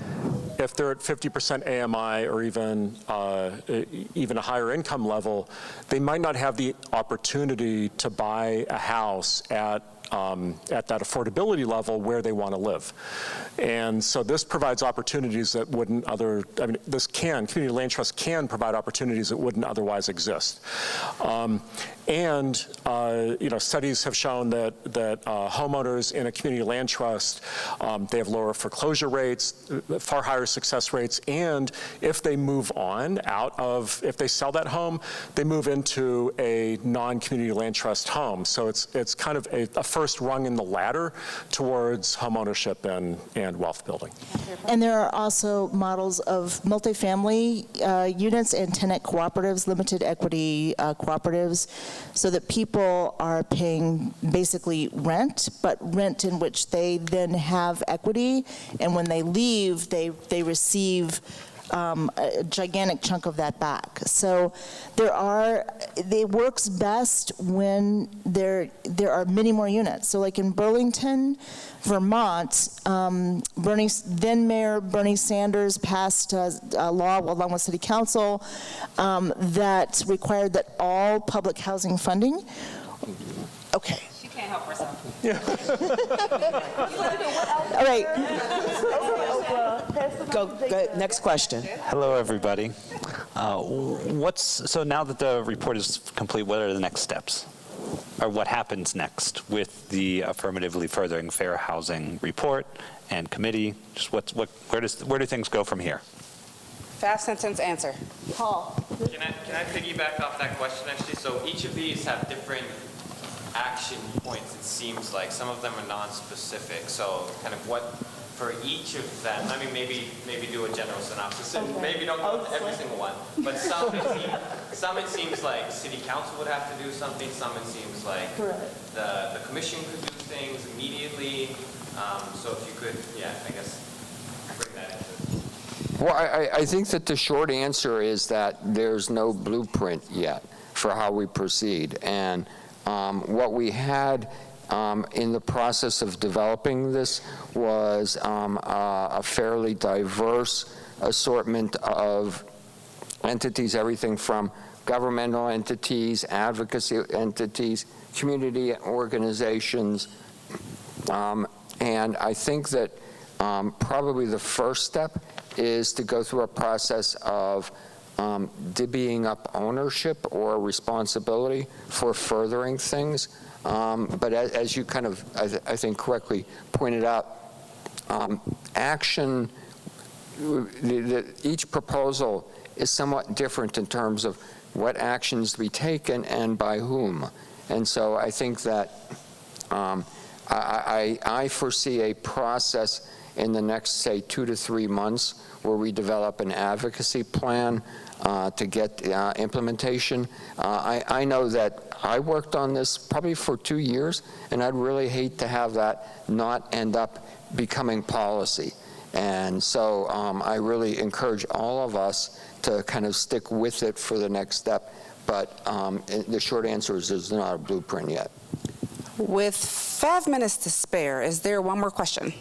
If they're at 50% AMI or even a higher income level, they might not have the opportunity to buy a house at that affordability level where they want to live. And so this provides opportunities that wouldn't community land trust can provide opportunities that wouldn't otherwise exist. Studies have shown that homeowners in a community land trust, they have lower foreclosure rates, far higher success rates, and if they move on if they sell that home, they move into a non-community land trust home. So it's kind of a first rung in the ladder towards homeownership and wealth building. And there are also models of multifamily units and tenant cooperatives, limited equity cooperatives, so that people are paying basically rent, but rent in which they then have equity, and when they leave, they receive a gigantic chunk of that back. So it works best when there are many more units. So like in Burlington, Vermont, then Mayor Bernie Sanders passed a law along with City Council that required that all public housing funding. Okay. She can't help herself. All right. Go, next question. Hello, everybody. So now that the report is complete, what are the next steps? Or what happens next with the affirmatively furthering fair housing report and committee? Just where do things go from here? Fast sentence answer. Paul. Can I piggyback off that question, actually? So each of these have different action points, it seems like. Some of them are non-specific. So kind of what, for each of them, I mean, maybe do a general synopsis. And maybe don't go into every single one. But some it seems like City Council would have to do something. Some it seems like the Commission could do things immediately. So if you could, I guess, bring that into it. Well, I think that the short answer is that there's no blueprint yet for how we proceed. And what we had in the process of developing this was a fairly diverse assortment of entities, everything from governmental entities, advocacy entities, community organizations. And I think that probably the first step is to go through a process of divvying up ownership or responsibility for furthering things. But as you kind of, I think, correctly pointed out, action, each proposal is somewhat different in terms of what actions to be taken and by whom. And so I think that I foresee a process in the next, say, 2 to 3 months where we develop an advocacy plan to get implementation. I know that I worked on this probably for 2 years, and I'd really hate to have that not end up becoming policy. And so I really encourage all of us to kind of stick with it for the next step. But the short answer is there's not a blueprint yet. With 5 minutes to spare, is there one more question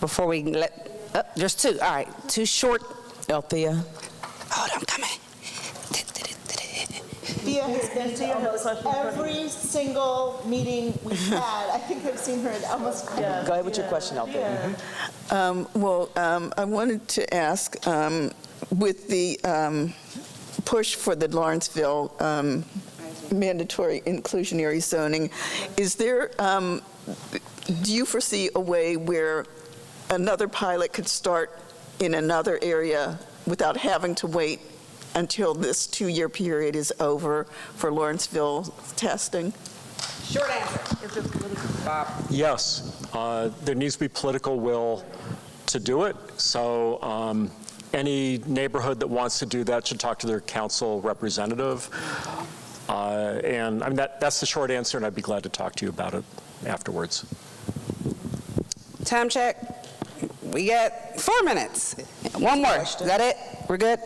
before we let, there's 2. All right, 2 short. Althea. Hold on, I'm coming. Thea has been to almost every single meeting we've had. I think I've seen her at almost. Go ahead with your question, Althea. I wanted to ask, with the push for the Lawrenceville mandatory inclusionary zoning, is there, do you foresee a way where another pilot could start in another area without having to wait until this 2-year period is over for Lawrenceville testing? Short answer. Bob. Yes, there needs to be political will to do it. So any neighborhood that wants to do that should talk to their council representative. And I mean, that's the short answer, and I'd be glad to talk to you about it afterwards. Time check. We got 4 minutes. One more. Is that it? We're good?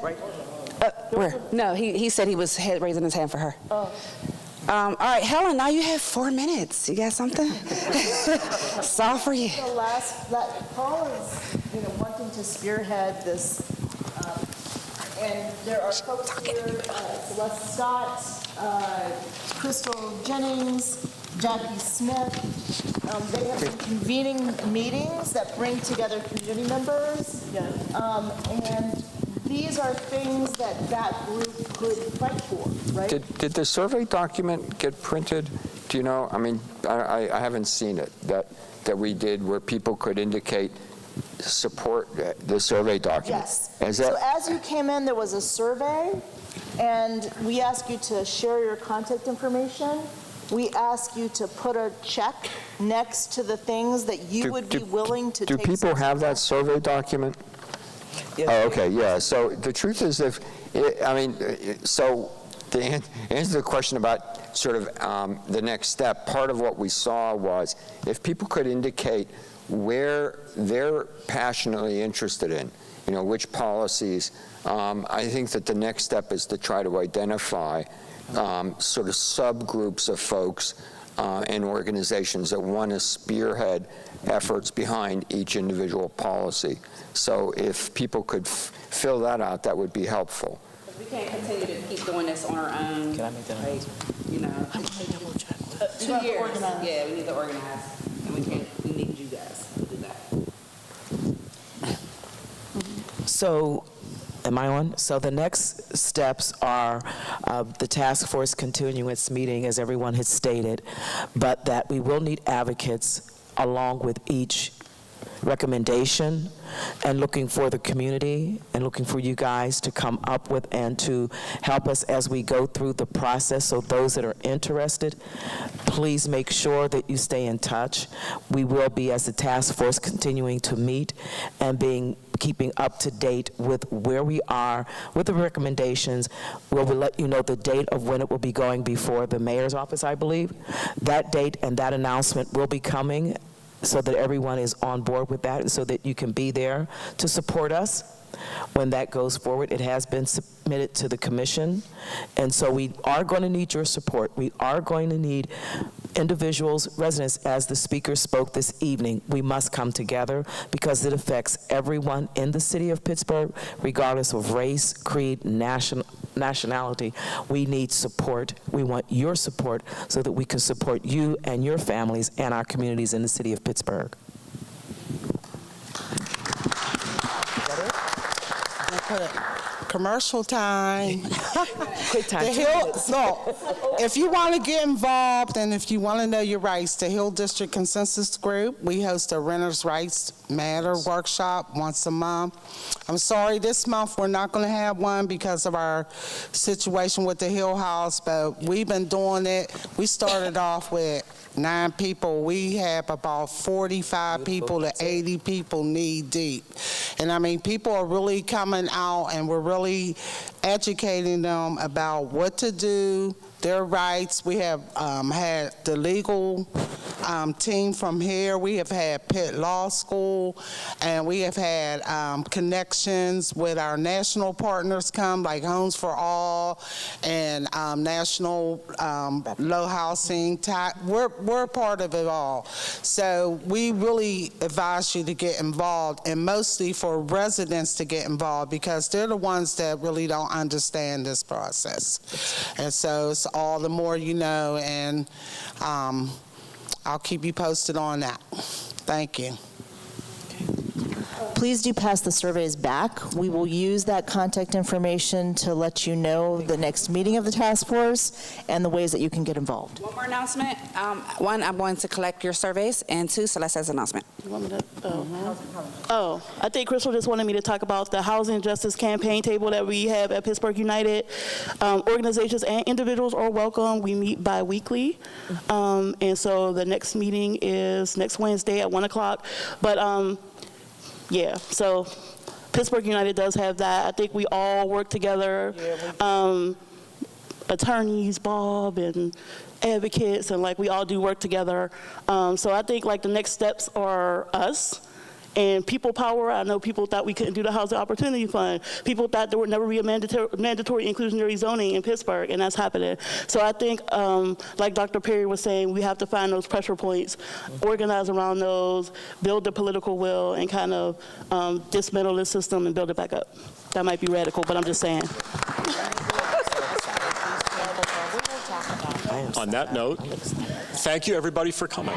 Where? No, he said he was raising his hand for her. Oh. All right, Helen, now you have 4 minutes. You got something? It's all for you. Paul is, wanting to spearhead this, and there are folks here, Celeste Scott, Crystal Jennings, Jackie Smith. They have been convening meetings that bring together community members. And these are things that group could fight for, right? Did the survey document get printed? Do you know? I mean, I haven't seen it, that we did where people could indicate support the survey document. Yes. So as you came in, there was a survey, and we asked you to share your contact information. We ask you to put a check next to the things that you would be willing to take. Do people have that survey document? Yes. Oh, okay, yeah. So the truth is, so to answer the question about sort of the next step, part of what we saw was if people could indicate where they're passionately interested in, which policies. I think that the next step is to try to identify sort of subgroups of folks and organizations that want to spearhead efforts behind each individual policy. So if people could fill that out, that would be helpful. We can't continue to keep doing this on our own. Can I make that? Like, you know, 2 years. Yeah, we need to organize, and we need you guys to do that. So, am I on? So the next steps are the task force continuing its meeting, as everyone has stated, but that we will need advocates along with each recommendation, and looking for the community and looking for you guys to come up with and to help us as we go through the process. So those that are interested, please make sure that you stay in touch. We will be, as the task force, continuing to meet and keeping up to date with where we are with the recommendations. We'll let you know the date of when it will be going before the mayor's office, I believe. That date and that announcement will be coming, so that everyone is on board with that and so that you can be there to support us when that goes forward. It has been submitted to the commission, and so we are going to need your support. We are going to need individuals, residents, as the speaker spoke this evening. We must come together because it affects everyone in the city of Pittsburgh, regardless of race, creed, nationality. We need support. We want your support so that we can support you and your families and our communities in the city of Pittsburgh. Commercial time. Quick time. If you want to get involved and if you want to know your rights, the Hill District Consensus Group, we host a Renters' Rights Matter workshop once a month. I'm sorry, this month we're not going to have one because of our situation with the Hill House, but we've been doing it. We started off with 9 people. We have about 45 people to 80 people knee deep. And I mean, people are really coming out and we're really educating them about what to do, their rights. We have had the legal team from here. We have had Pitt Law School, and we have had connections with our national partners come, like Homes for All and National Low Housing. We're part of it all. So we really advise you to get involved, and mostly for residents to get involved because they're the ones that really don't understand this process. And so it's all the more you know, and I'll keep you posted on that. Thank you. Please do pass the surveys back. We will use that contact information to let you know the next meeting of the task force and the ways that you can get involved. One more announcement. 1, I'm going to collect your surveys, and 2, Celeste's announcement. You want me to, I think Crystal just wanted me to talk about the Housing Justice Campaign table that we have at Pittsburgh United. Organizations and individuals are welcome. We meet bi-weekly. And so the next meeting is next Wednesday at 1 o'clock. But yeah, so Pittsburgh United does have that. I think we all work together. Attorneys, Bob, and advocates, and like we all do work together. So I think like the next steps are us and people power. I know people thought we couldn't do the Housing Opportunity Fund. People thought there would never be a mandatory inclusionary zoning in Pittsburgh, and that's happening. So I think, like Dr. Perry was saying, we have to find those pressure points, organize around those, build the political will, and kind of dismantle the system and build it back up. That might be radical, but I'm just saying. On that note, thank you everybody for coming.